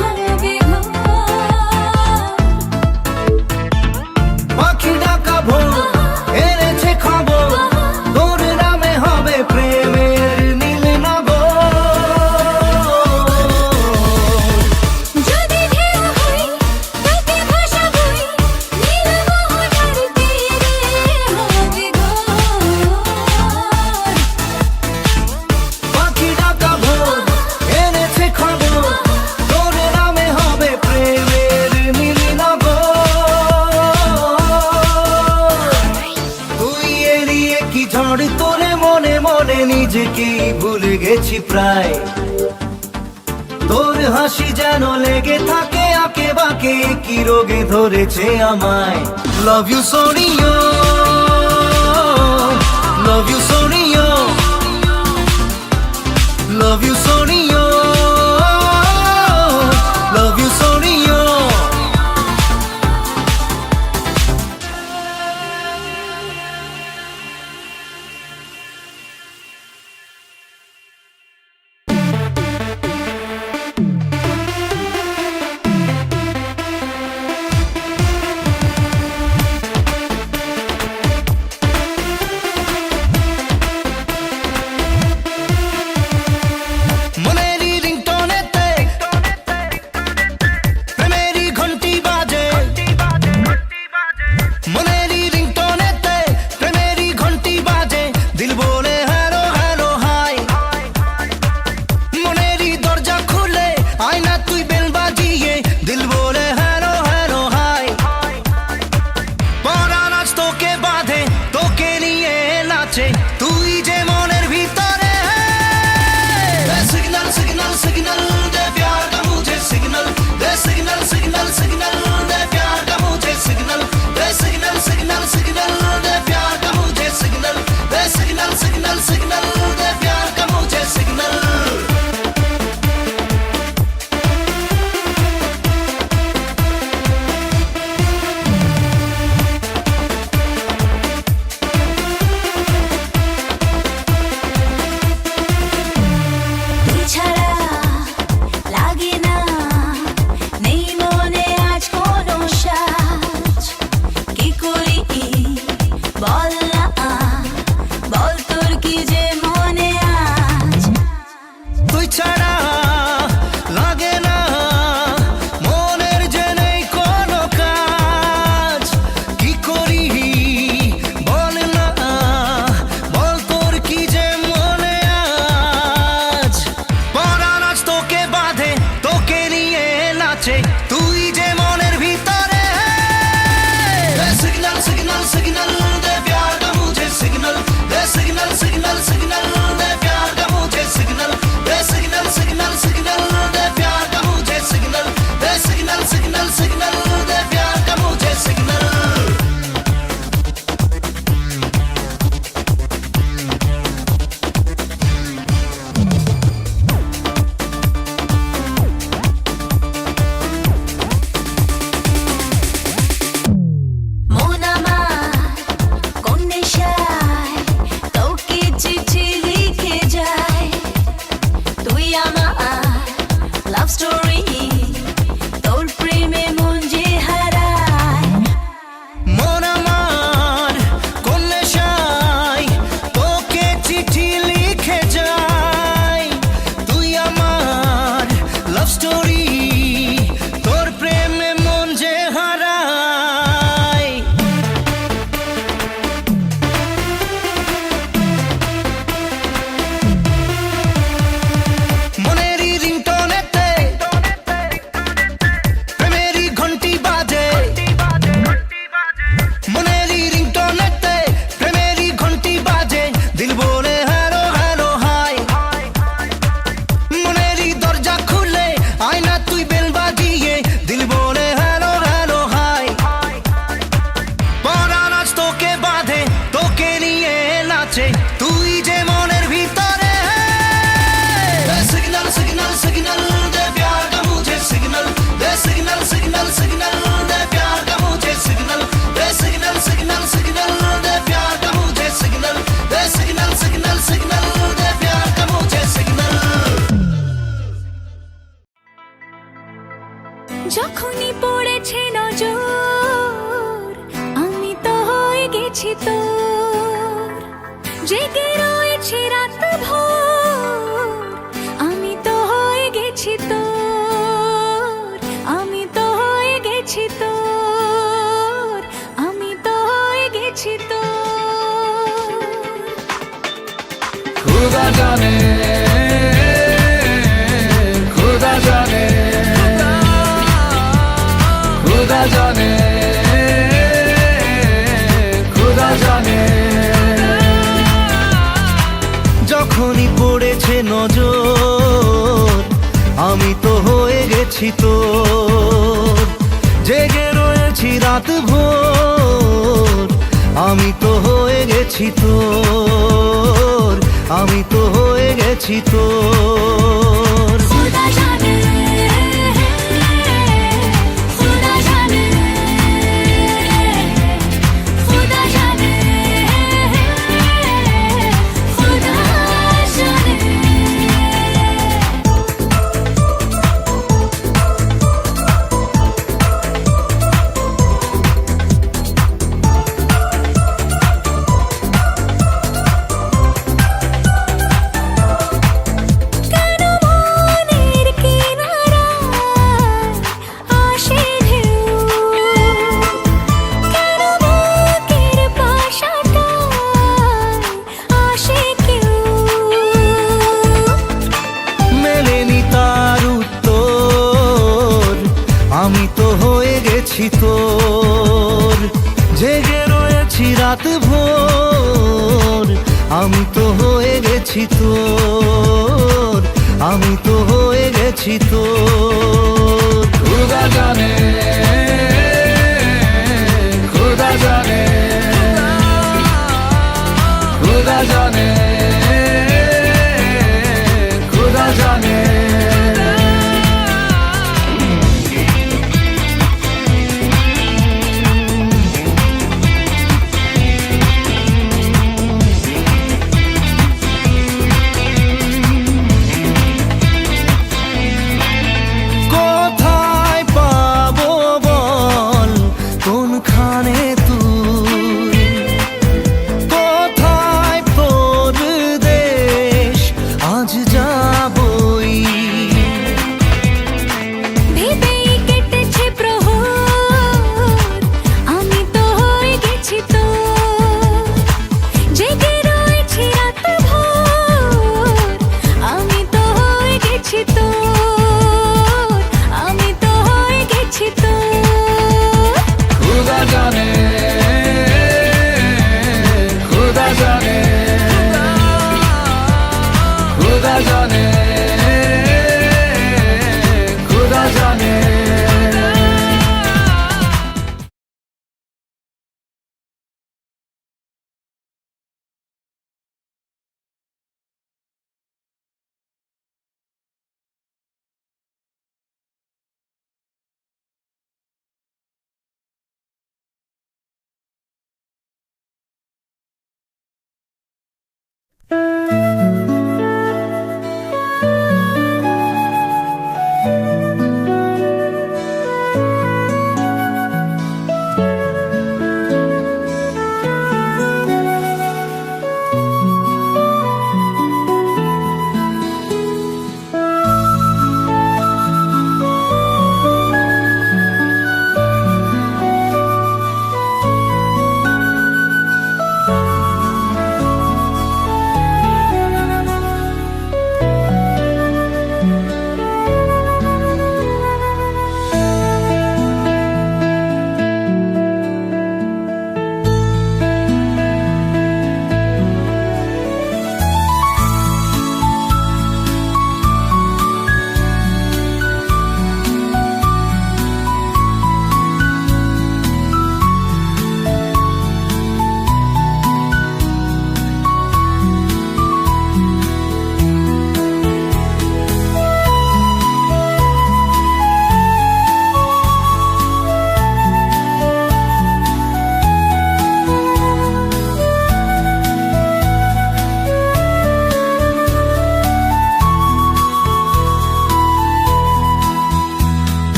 হবে ঘর। পাখি ডাকা ভোর এনেছে খবর তোর নামে হবে প্রেমের নীল নগর। যদি ঢেউ হয় তোকে ভাসাবই নীল মোহনার তীরে হবে ঘর। পাখি ডাকা ভোর এনেছে খবর তোর নামে হবে প্রেমের নীল নগর। তুই এড়িয়ে কি ঝড় তোরে মনে মনে নিজেকেই ভুলে গেছি প্রায়। তোর হাসি যেন লেগে থাকে আঁকে বাঁকে কি রোগে ধরেছে আমায়। Love you Sonia, love you Sonia, love you Sonia, love you Sonia. মনেরই রিংটোনেতে প্রেমেরই ঘন্টি বাজে। মনেরই রিংটোনেতে প্রেমেরই ঘন্টি বাজে দিল বলে হ্যালো হ্যালো হাই। মনেরই দরজা খুলে আয়না তুই বেল বাজিয়ে দিল বলে হ্যালো হ্যালো হাই। পরাণ আজ তোকে বাঁধে তোকে নিয়ে নাচে তুই যে মনের ভিতরে। सिग्नल सिग्नल सिग्नल दे प्यार का मुझे सिग्नल दे सिग्नल सिग्नल सिग्नल दे प्यार का मुझे सिग्नल दे सिग्नल सिग्नल सिग्नल दे प्यार का मुझे सिग्नल दे सिग्नल सिग्नल सिग्नल दे प्यार का मुझे सिग्नल। তুই যে মনের ভিতরে সিগন্যাল সিগন্যাল সিগন্যাল দে প্যার কা মুঝে সিগন্যাল দে সিগন্যাল সিগন্যাল সিগন্যাল দে প্যার কা মুঝে সিগন্যাল দে সিগন্যাল সিগন্যাল সিগন্যাল দে প্যার কা মুঝে সিগন্যাল দে সিগন্যাল সিগন্যাল সিগন্যাল দে প্যার কা মুঝে সিগন্যাল। যখনই পড়েছে নজর আমি তো হয়ে গেছি তোর, জেগে রয়েছে রাত ভোর আমি তো হয়ে গেছি তোর, আমি তো হয়ে গেছি তোর, আমি তো হয়ে গেছি তোর। खुदा जाने खुदा जाने खुदा जाने खुदा जाने যখনই পড়েছে নজর আমি তো হয়ে গেছি তোর, জেগে রয়েছি রাত ভোর আমি তো হয়ে গেছি তোর, আমি তো হয়ে গেছি তোর। खुदा जाने खुदा जाने खुदा जाने खुदा जाने। কেন মনের কিনারায় আসে ঢেউ, কেন বুকের পাশাটায় আসে কেউ, মেলেনি তার উত্তর আমি তো হয়ে গেছি তোর, জেগে রয়েছি রাত ভোর আমি তো হয়ে গেছি তোর, আমি তো হয়ে গেছি তোর। खुदा जाने खुदा जाने खुदा जाने खुदा जाने কোথায় পাবো বল কোনখানে তুই, কোথায় তোর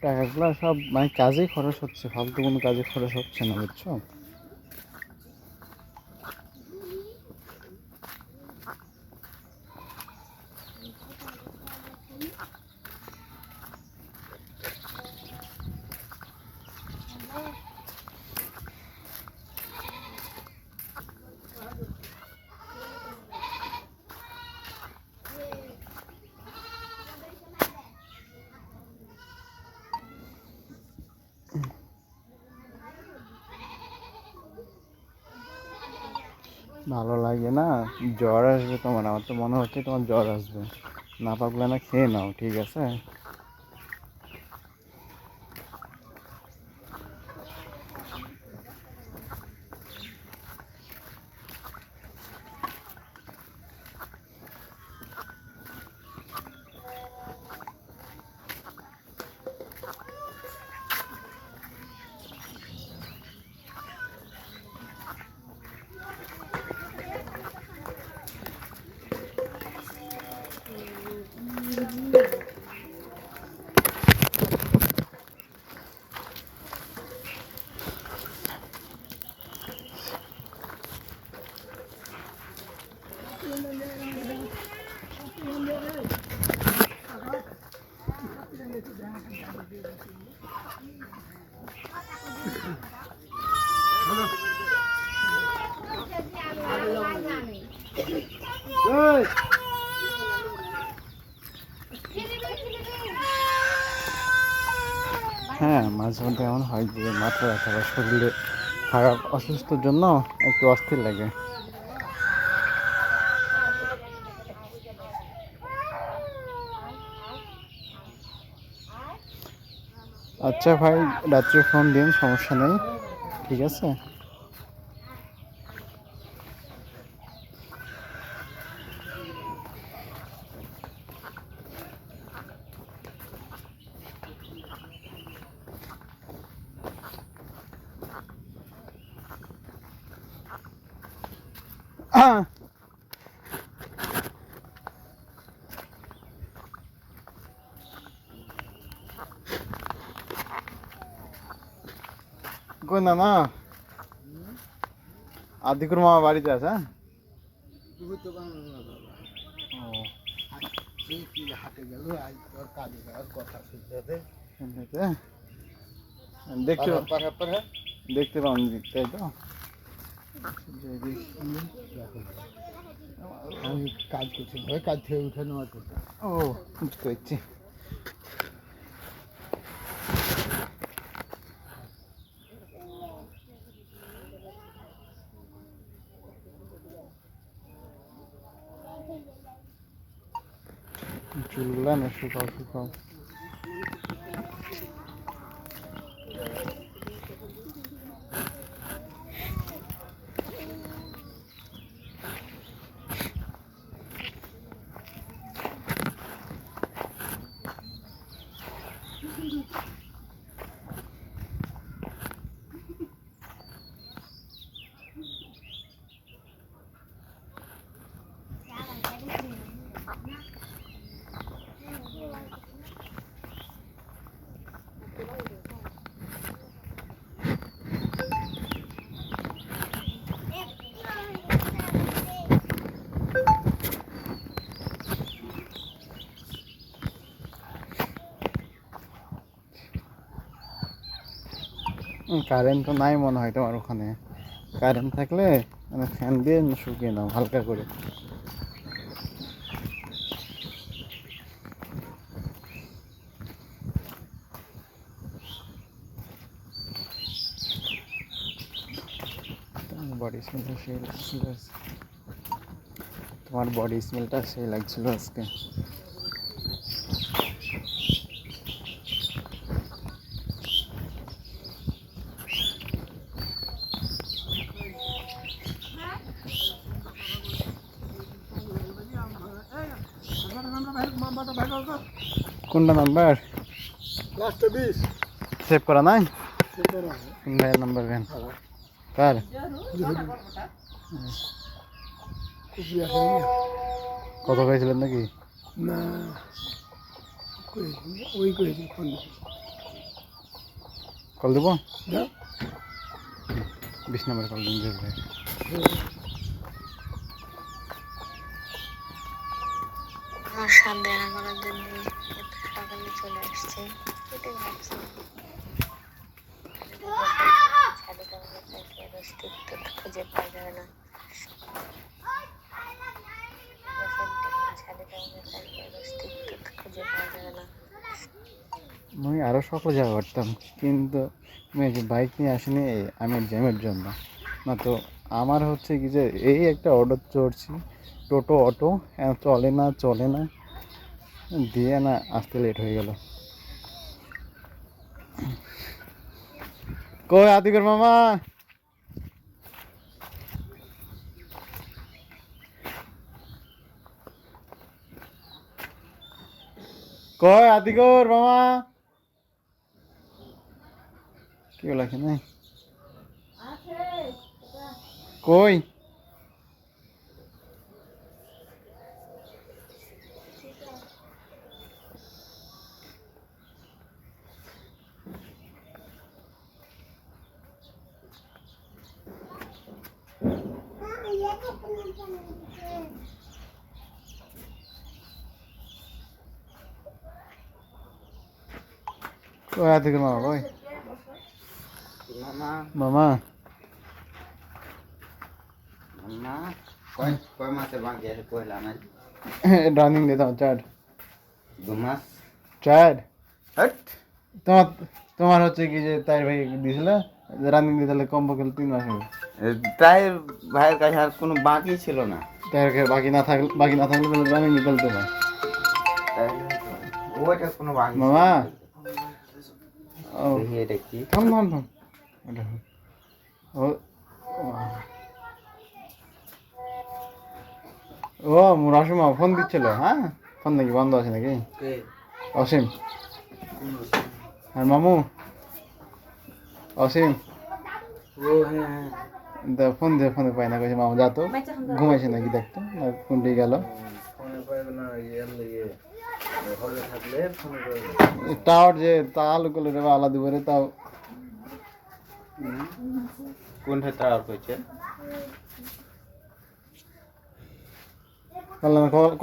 টাকাগুলো সব মানে কাজেই খরচ হচ্ছে, ফালতু কোনো কাজে খরচ হচ্ছে না, বুঝছো? ভালো লাগে না, জ্বর আসবে তোমার। আমার তো মনে হচ্ছে তোমার জ্বর আসবে। না পাকলে না খেয়ে নাও, ঠিক আছে? হ্যাঁ, মাঝে মধ্যে এমন হয় যে মাথা ব্যথা বা শরীরে খারাপ অসুস্থর জন্য একটু অস্থির লাগে। আচ্ছা ভাই, রাত্রে ফোন দিন, সমস্যা নেই, ঠিক আছে? কই না না, আদিকুর মামা বাড়িতে আছে? হ্যাঁ, হাটে গেল আজ তোর কাজে যাওয়ার কথা শুনতে এমনিতে দেখতে দেখতে পাবেন, তাই তো? আমি কাজ করছি, ভয় কাজ থেকে উঠে নেওয়ার কথা। ও, বুঝতে পারছি। চুলগুলা না শুকাও শুকাও। কারেন্ট তো নাই মনে হয় তোমার ওখানে। কারেন্ট থাকলে মানে ফ্যান দিয়ে শুকিয়ে নাও হালকা করে। বডি স্মেলটা সেই লাগছিল, তোমার বডি স্মেলটা সেই লাগছিল আজকে। কোনটা নাম্বার? লাস্টে 20 সেভ করা নাই? কোন ভাইয়ের নাম্বার দেন? কার? কত পেয়েছিলেন নাকি? না, ওই করেছি ফোন। কল দেবো 20 নম্বর কল দিন জরুরি আমার সাথে দেখা করার জন্য এত সকালে চলে আসছে এটাই ভাবছি ছাদে কারণে তাকে আর অস্তিত্ব খুঁজে পাওয়া যাবে না ছাদে কারণে তাকে আর অস্তিত্ব খুঁজে পাওয়া যাবে না আমি আরও সকালে যাওয়া পারতাম কিন্তু আমি যে বাইক নিয়ে আসিনি আমি জ্যামের জন্য না তো আমার হচ্ছে কি যে এই একটা অটো চড়ছি টোটো অটো চলে না দিয়ে না আসতে লেট হয়ে গেল কই আতিকের মামা কই আতিকর মামা কি বলা কি নাই কই কই আতিকর মামা কই মামা মামা মামা কয় কয় মাসে বাকি আছে কইলা না রানিং দিতাম চার 2 মাস হট তোমার হচ্ছে কি যে তাই ভাই দিছিল রানিং দিতে কমপক্ষে 3 মাস হবে তাই ভাইয়ের কাছে আর কোনো বাকি ছিল না তার বাকি না থাকলে তাহলে রানিং নিতে না ওইটা কোনো বাকি মামা ও দেখি এটা কি থাম ওটা ও ও মুরাসমা ফোন দিচ্ছিল হ্যাঁ ফোন নাকি বন্ধ আছে নাকি অসীম আর মামু অসীম ফোন দিয়ে ফোনে পাই না কইছে মামু যা তো ঘুমাইছে নাকি দেখতো কোনটি গেল টাওয়ার যে তাল করলে রে আলাদা দিবরে তাও কোনটা টাওয়ার কইছে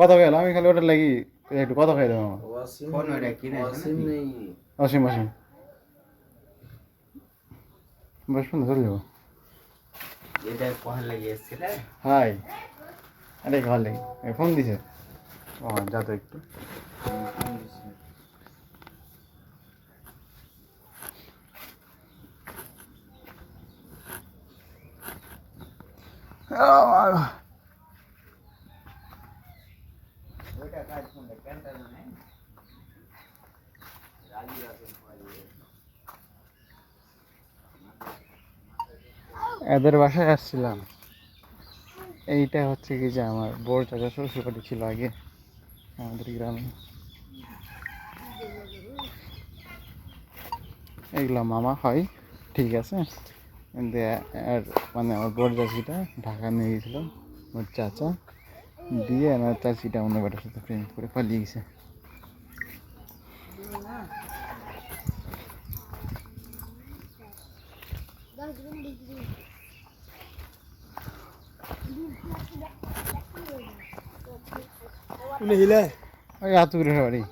কথা গেল আমি খালি ওটা লাগি একটু কথা খাই দেবো ফোন ওইটা কিনেছে অসীম বেশ সুন্দর চলে যাবো এটা কোহান লাগি এসেছিল হাই আরে ঘর লাগি ফোন দিছে ও যা তো একটু ওইটা কাজ কোনটা কেনটা নাই এদের বাসায় আসছিলাম এইটা হচ্ছে কি যে আমার বড় চাচা শ্বশুরবাড়ি ছিল আগে আমাদের গ্রামে এগুলো মামা হয় ঠিক আছে কিন্তু আর মানে আমার বড় চাচিটা ঢাকা নিয়ে গেছিল ওর চাচা দিয়ে আমার চাচিটা অন্য বেটার সাথে প্রেম করে পালিয়ে গেছে ওই আতুরের বাড়ি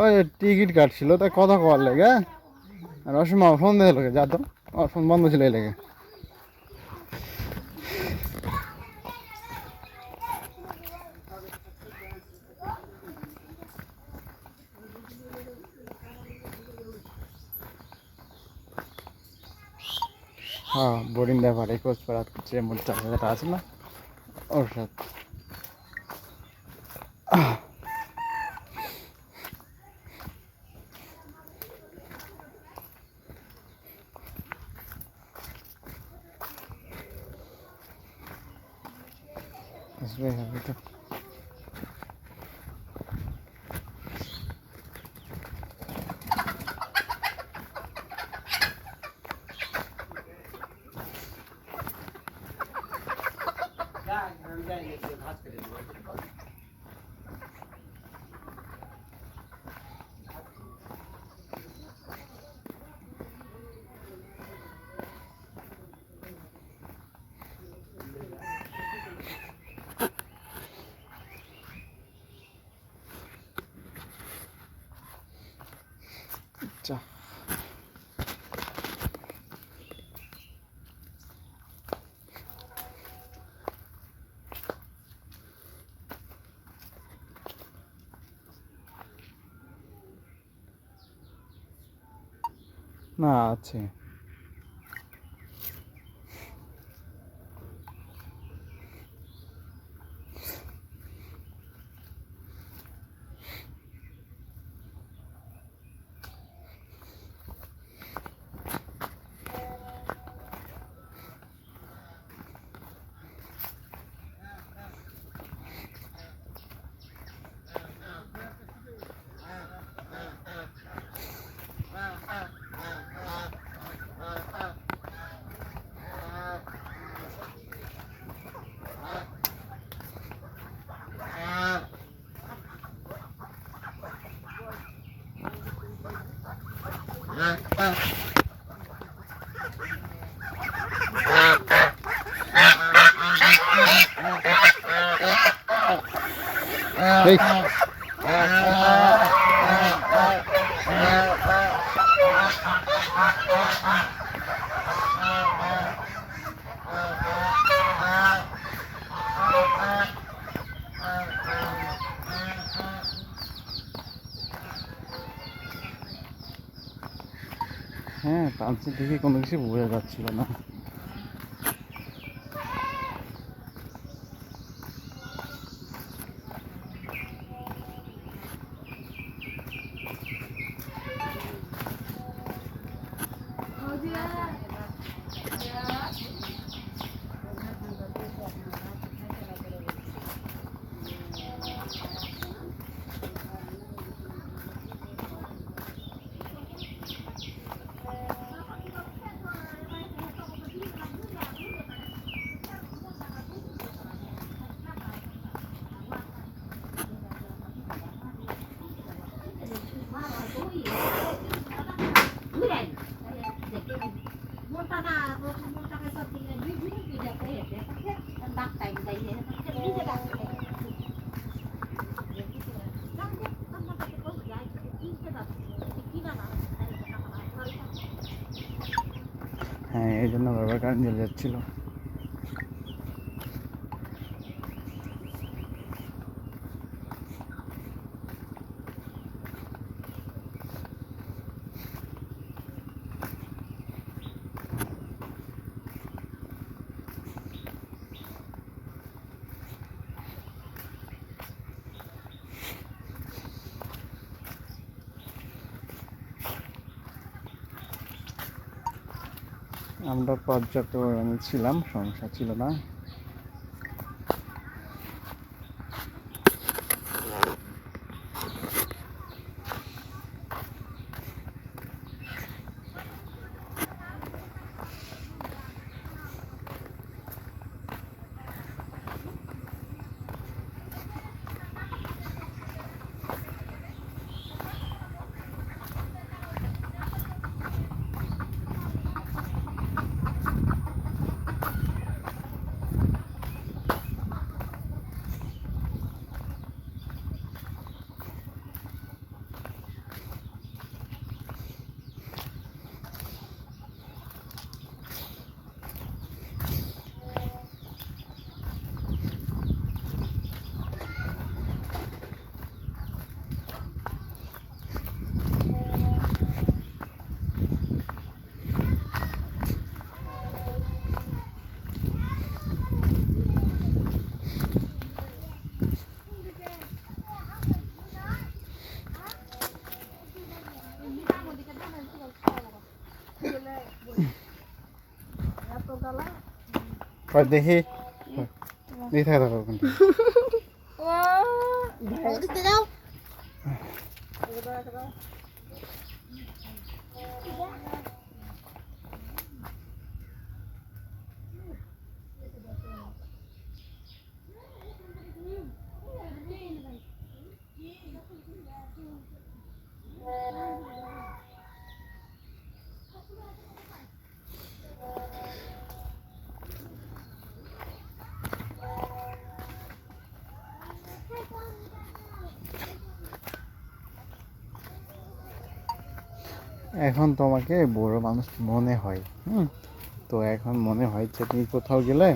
ওই টিকিট কাটছিল তাই কথা কওয়ার লেগে আর অসময় ফোন দিয়ে লোকে যা তো আমার ফোন বন্ধ ছিল এই লেগে হ্যাঁ বোর্ডিং দেওয়া পারে কোচ পাড়া যে মোট চাষাটা আছে না ওর সাথে আসবে হবে তো বাচ্চা। না আছে। এই হ্যাঁ, টানছে দেখে কোনো কিছু বোঝা যাচ্ছিল না। হ্যাঁ, এই জন্য বারবার কারেন্ট চলে যাচ্ছিল। আমরা পর্যাপ্ত পরিমাণে ছিলাম, সমস্যা ছিল না। দেখি দেখি থাকা থাকো কিন্তু এখন তোমাকে বড় মানুষ মনে হয়। তো এখন মনে হয় যে তুমি কোথাও গেলে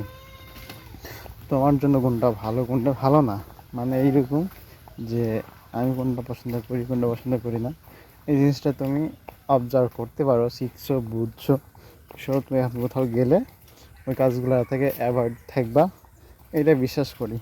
তোমার জন্য কোনটা ভালো কোনটা ভালো না, মানে এইরকম যে আমি কোনটা পছন্দ করি কোনটা পছন্দ করি না, এই জিনিসটা তুমি অবজার্ভ করতে পারো, শিখছো, বুঝছো। সো তুমি এখন কোথাও গেলে ওই কাজগুলো থেকে অ্যাভয়েড থাকবা, এটা বিশ্বাস করি।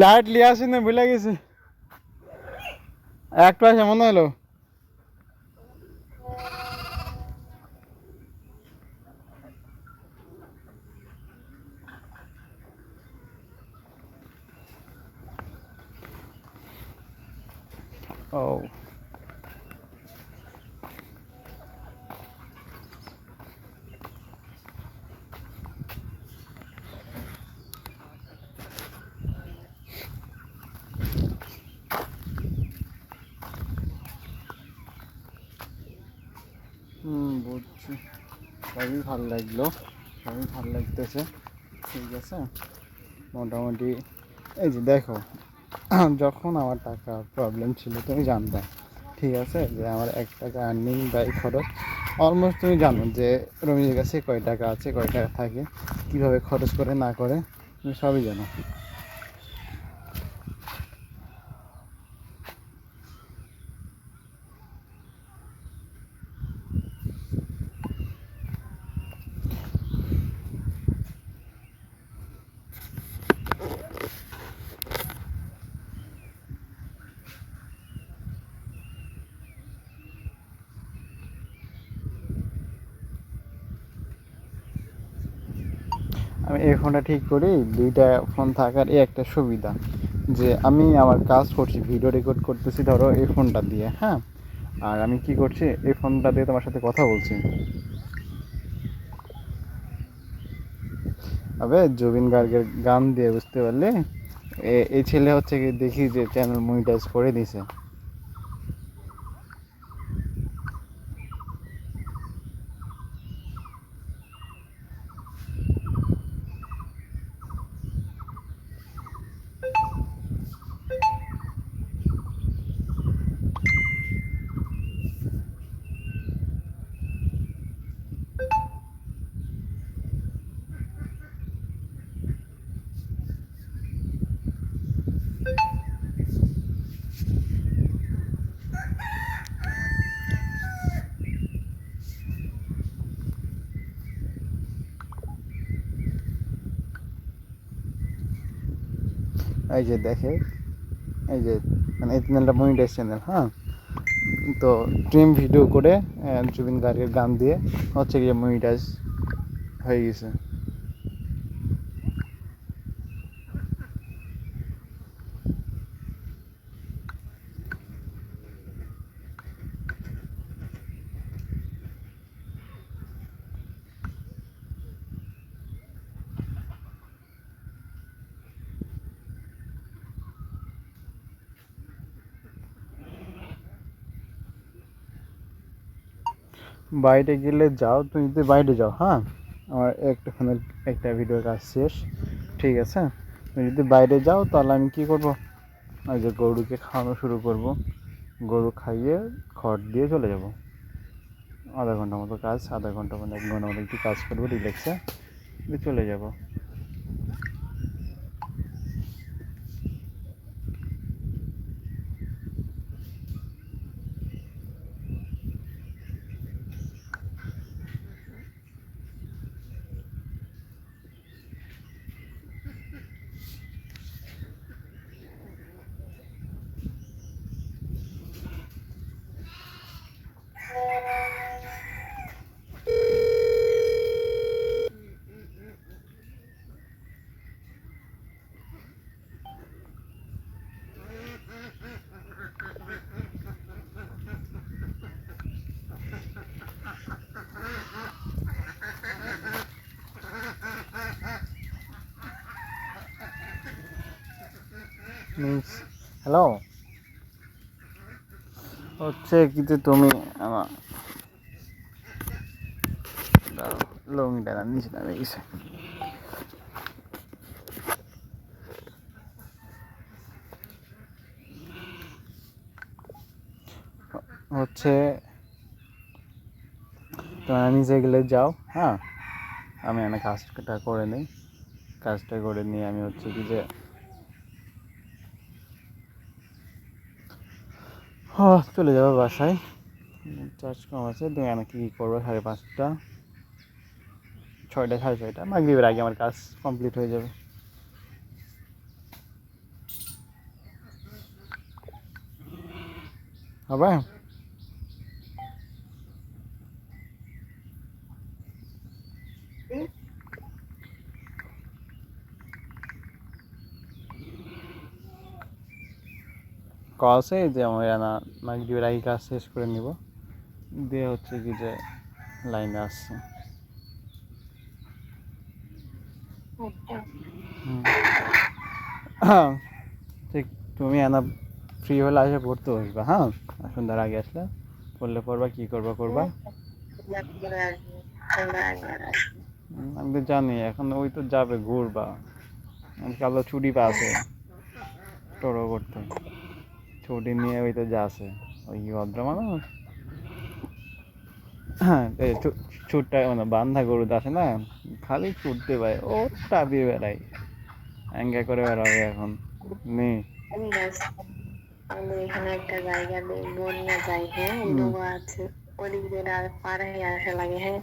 লাইট লিয়ে আসি না, ভুলে গেছি, একটু আসে মনে হলো। ও বুঝছি, সবই ভালো লাগলো, সবই ভালো লাগতেছে। ঠিক আছে, মোটামুটি এই যে দেখো, যখন আমার টাকা প্রবলেম ছিল তুমি জানতে, ঠিক আছে, যে আমার 1 টাকা আর্নিং বা এই খরচ অলমোস্ট তুমি জানো যে রমিজের কাছে কয় টাকা আছে, কয় টাকা থাকে, কীভাবে খরচ করে না করে, তুমি সবই জানো। আমি এই ফোনটা ঠিক করি, 2টা ফোন থাকার এই একটা সুবিধা যে আমি আমার কাজ করছি, ভিডিও রেকর্ড করতেছি ধরো এই ফোনটা দিয়ে, হ্যাঁ, আর আমি কি করছি এই ফোনটা দিয়ে তোমার সাথে কথা বলছি। আবে জুবিন গার্গের গান দিয়ে, বুঝতে পারলে? এই ছেলে হচ্ছে কি, দেখি যে চ্যানেল মনিটাইজ করে দিছে। এই যে দেখে, এই যে মানে এই চ্যানেলটা মনিটাইজ চ্যানেল, হ্যাঁ। তো ট্রিম ভিডিও করে জুবিন গার্গের গান দিয়ে হচ্ছে গিয়ে মনিটাইজ হয়ে গেছে। বাইরে গেলে যাও, তুমি যদি বাইরে যাও, হ্যাঁ, আমার একটা ফোনের একটা ভিডিওর কাজ শেষ, ঠিক আছে। তুমি যদি বাইরে যাও তাহলে আমি কী করবো, ওই যে গরুকে খাওয়ানো শুরু করব, গরু খাইয়ে খড় দিয়ে চলে যাব। আধা ঘন্টা মতো কাজ, আধা ঘন্টা মানে 1 ঘন্টা মতো একটু কাজ করবো রিল্যাক্সে, দিয়ে চলে যাব। মিন্স হ্যালো হচ্ছে কিন্তু তুমি আমার লুঙ্গিটা নিচে নামে গেছে। হচ্ছে তোমরা নিচে গেলে যাও, হ্যাঁ আমি এখানে কাজটা করে নিই। কাজটা করে নিয়ে আমি হচ্ছে কি যে চলে যাবো বাসায়। চার্জ কম আছে, তুমি এখানে কী করবো 5:30 6টা 6:30 মাগরিবের আগে আমার কাজ কমপ্লিট হয়ে যাবে। হবে কসে যে আমার না মাগরিবের আগে কাজ শেষ করে নিব, দিয়ে হচ্ছে কি যে লাইনে আসছে। ঠিক তুমি এনা ফ্রি হলে আসে পড়তে বসবা, হ্যাঁ সন্ধ্যার আগে আসলে পড়লে পড়বা, কী করবা করবা। আমি তো জানি এখন ওই তো যাবে ঘুরবা, কাল তো ছুটি পাচ্ছে টোটো করতে, ছুটি নিয়ে ওই তো যাচ্ছে ওই ভদ্র মানুষ। হ্যাঁ ছুটটা মানে বান্ধা গরু আসে না, খালি ছুটতে পারে, ও টাপিয়ে বেড়াই অ্যাঙ্গা করে বেড়াবে এখন নেই। আমাদের এখানে একটা জায়গা বন্যা যায়, হ্যাঁ ডোবা আছে, ওদিক দিয়ে আর পার হয়ে আসা লাগে, হ্যাঁ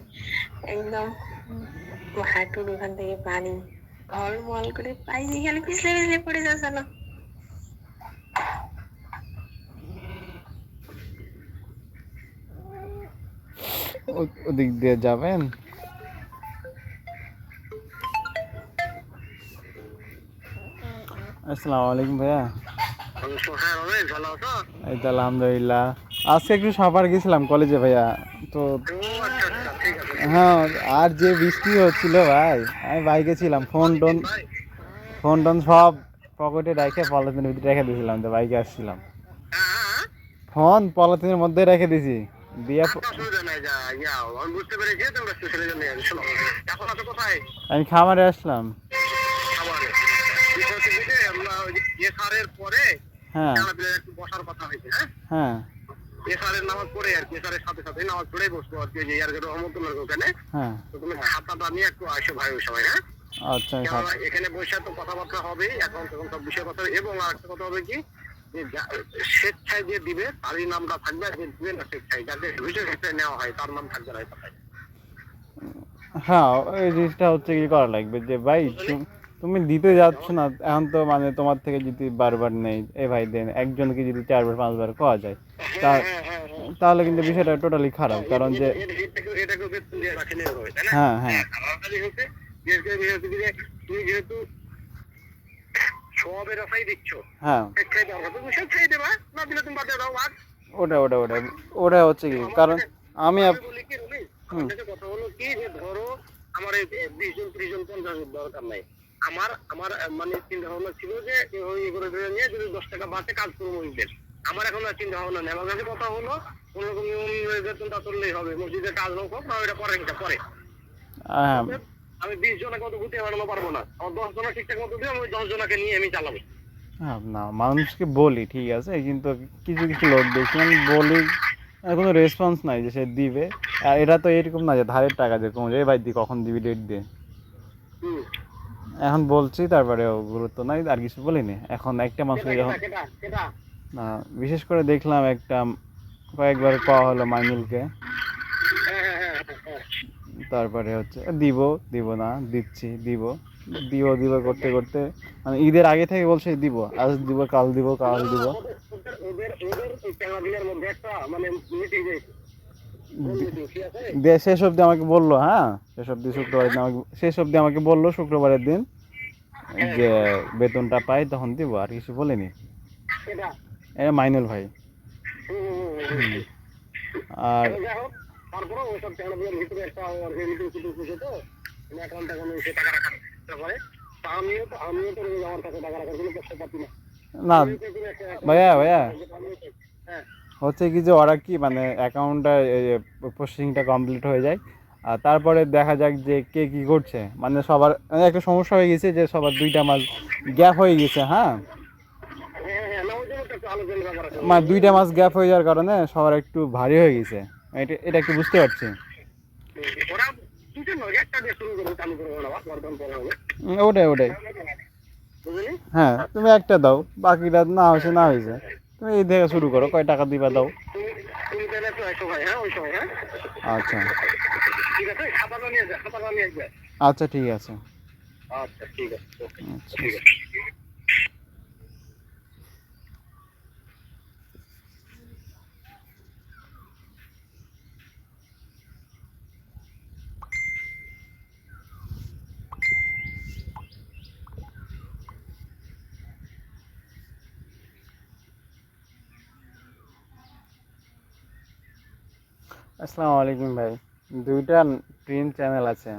একদম হাঁটুর ওখান থেকে পানি ঝলমল করে পাই দিয়ে গেলে পিছলে পিছলে পড়ে যাচ্ছে না। ওদিক দিয়ে যাবেন? আসসালামু আলাইকুম ভাইয়া। এই তো আলহামদুলিল্লাহ। আজকে একটু সাভার গেছিলাম কলেজে ভাইয়া, তো হ্যাঁ আর যে বৃষ্টি হচ্ছিল ভাই, আমি বাইকে ছিলাম, ফোন টোন সব পকেটে রেখে পলিথিনের ভিতরে রেখে দিয়েছিলাম, তো বাইকে আসছিলাম, ফোন পলিথিনের মধ্যে রেখে দিছি দিয়ে আমি খামারে আসলাম। হ্যাঁ বসার কথা হয়েছে, হ্যাঁ এসারের নামাজ পড়ে আর কি, এসারের সাথে সাথে নামাজ পড়েই বসবো আর কি, রহমতুল্লাহ ওখানে। হ্যাঁ তো তুমি খাতাটা নিয়ে একটু আসো ভাই ওই সময়, হ্যাঁ আচ্ছা এখানে বসে তো কথাবার্তা হবে এখন, তখন সব বিষয় কথা। এবং আরেকটা কথা হবে কি, স্বেচ্ছায় যে দিবে তারই নামটা থাকবে, আর যে দিবে না স্বেচ্ছায়, যাতে স্বেচ্ছায় নেওয়া হয় তার নাম থাকবে না। হ্যাঁ ওই জিনিসটা হচ্ছে কি করা লাগবে যে ভাই তুমি দিতে যাচ্ছ না, এখন তো মানে তোমার থেকে যদি বারবার নেই এ ভাই দেন, একজনকে যদি 4বার 5বার পাওয়া যায় তাহলে কিন্তু বিষয়টা টোটালি খারাপ, কারণ যে হ্যাঁ হ্যাঁ তুমি যেহেতু সবের আশাই দিচ্ছ, হ্যাঁ তুমি স্বেচ্ছায় দেবা, না দিলে তুমি বাদ দাও। ওটা হচ্ছে কি, কারণ আমি বলি কি রবি, কথা হলো কি যে ধরো আমার 20 জন 30 জন 50 জন দরকার নাই, আমার মানে চিন্তা ভাবনা ছিল যে ওই করে নিয়ে যদি 10 টাকা বাড়তে কাজ করবো মসজিদের। আমার এখন আর চিন্তা ভাবনা নেই, আমার কাছে কথা হলো কোনোরকম বেতনটা চললেই হবে, মসজিদের কাজ হোক না ওইটা পরে আমি 20 জনকে মতো ঘুরতে বানানো পারবো না, আমার 10 জনা ঠিকঠাক মতো দিয়ে আমি 10 জনাকে নিয়ে আমি চালাবো। না মানুষকে বলি ঠিক আছে, কিন্তু কিছু কিছু লোক দেখি আমি বলি কোনো রেসপন্স নাই যে সে দিবে। আর এটা তো এরকম না যে ধারের টাকা দিয়ে কমে যায়, ভাই দি কখন দিবি ডেট দিয়ে, এখন বলছি তারপরেও গুরুত্ব নাই, আর কিছু বলিনি। এখন একটা মানুষকে যখন না বিশেষ করে দেখলাম একটা কয়েকবার পাওয়া হলো মাইনুলকে, তারপরে হচ্ছে দিব না দিচ্ছি দিব করতে করতে মানে ঈদের আগে থেকে বলছে দিব, আজ দিব কাল দিব। শেষ অব্দি আমাকে বললো, হ্যাঁ শেষ অব্দি আমাকে বললো শুক্রবারের দিন যে বেতনটা পাই তখন দিব, আর কিছু বলেনি। এটা মাইনুল ভাই। আর তারপরে ওইসব চ্যানেলের ভিতরে একটা অ্যাকাউন্ট সে টাকা রাখা করে, আমিও তো আমার কাছে টাকা রাখার কোনো কষ্ট পাচ্ছি না। না ভাইয়া ভাইয়া হ্যাঁ হচ্ছে কি যে ওরা কি মানে অ্যাকাউন্টটা প্রসেসিংটা কমপ্লিট হয়ে যায় আর তারপরে দেখা যাক যে কে কী করছে মানে সবার মানে একটা সমস্যা হয়ে গেছে যে সবার 2টা মাস গ্যাপ হয়ে গেছে হ্যাঁ হ্যাঁ না ওই জন্য তো একটু আলোচনা ব্যাপার আছে মানে 2টা মাস গ্যাপ হয়ে যাওয়ার কারণে সবার একটু ভারী হয়ে গেছে এটা একটু বুঝতে পারছি ওরা দুটো নয় একটা দিয়ে শুরু করবো চালু করবো না বর্তমান করা হবে ওটাই ওটাই বুঝলি হ্যাঁ তুমি একটা দাও বাকিটা না হয়েছে না হয়েছে তুমি এই থেকে শুরু করো কয় টাকা দিবা দাও তুমি তুমি তাহলে একটু এসো ভাই হ্যাঁ ওই সময় হ্যাঁ আচ্ছা ঠিক আছে খাতাটা নিয়ে যা খাতাটা নিয়ে আসবে আচ্ছা ঠিক আছে আচ্ছা ঠিক আছে ওকে আচ্ছা ঠিক আছে আসসালামু আলাইকুম ভাই 2টা প্রিন্ট চ্যানেল আছে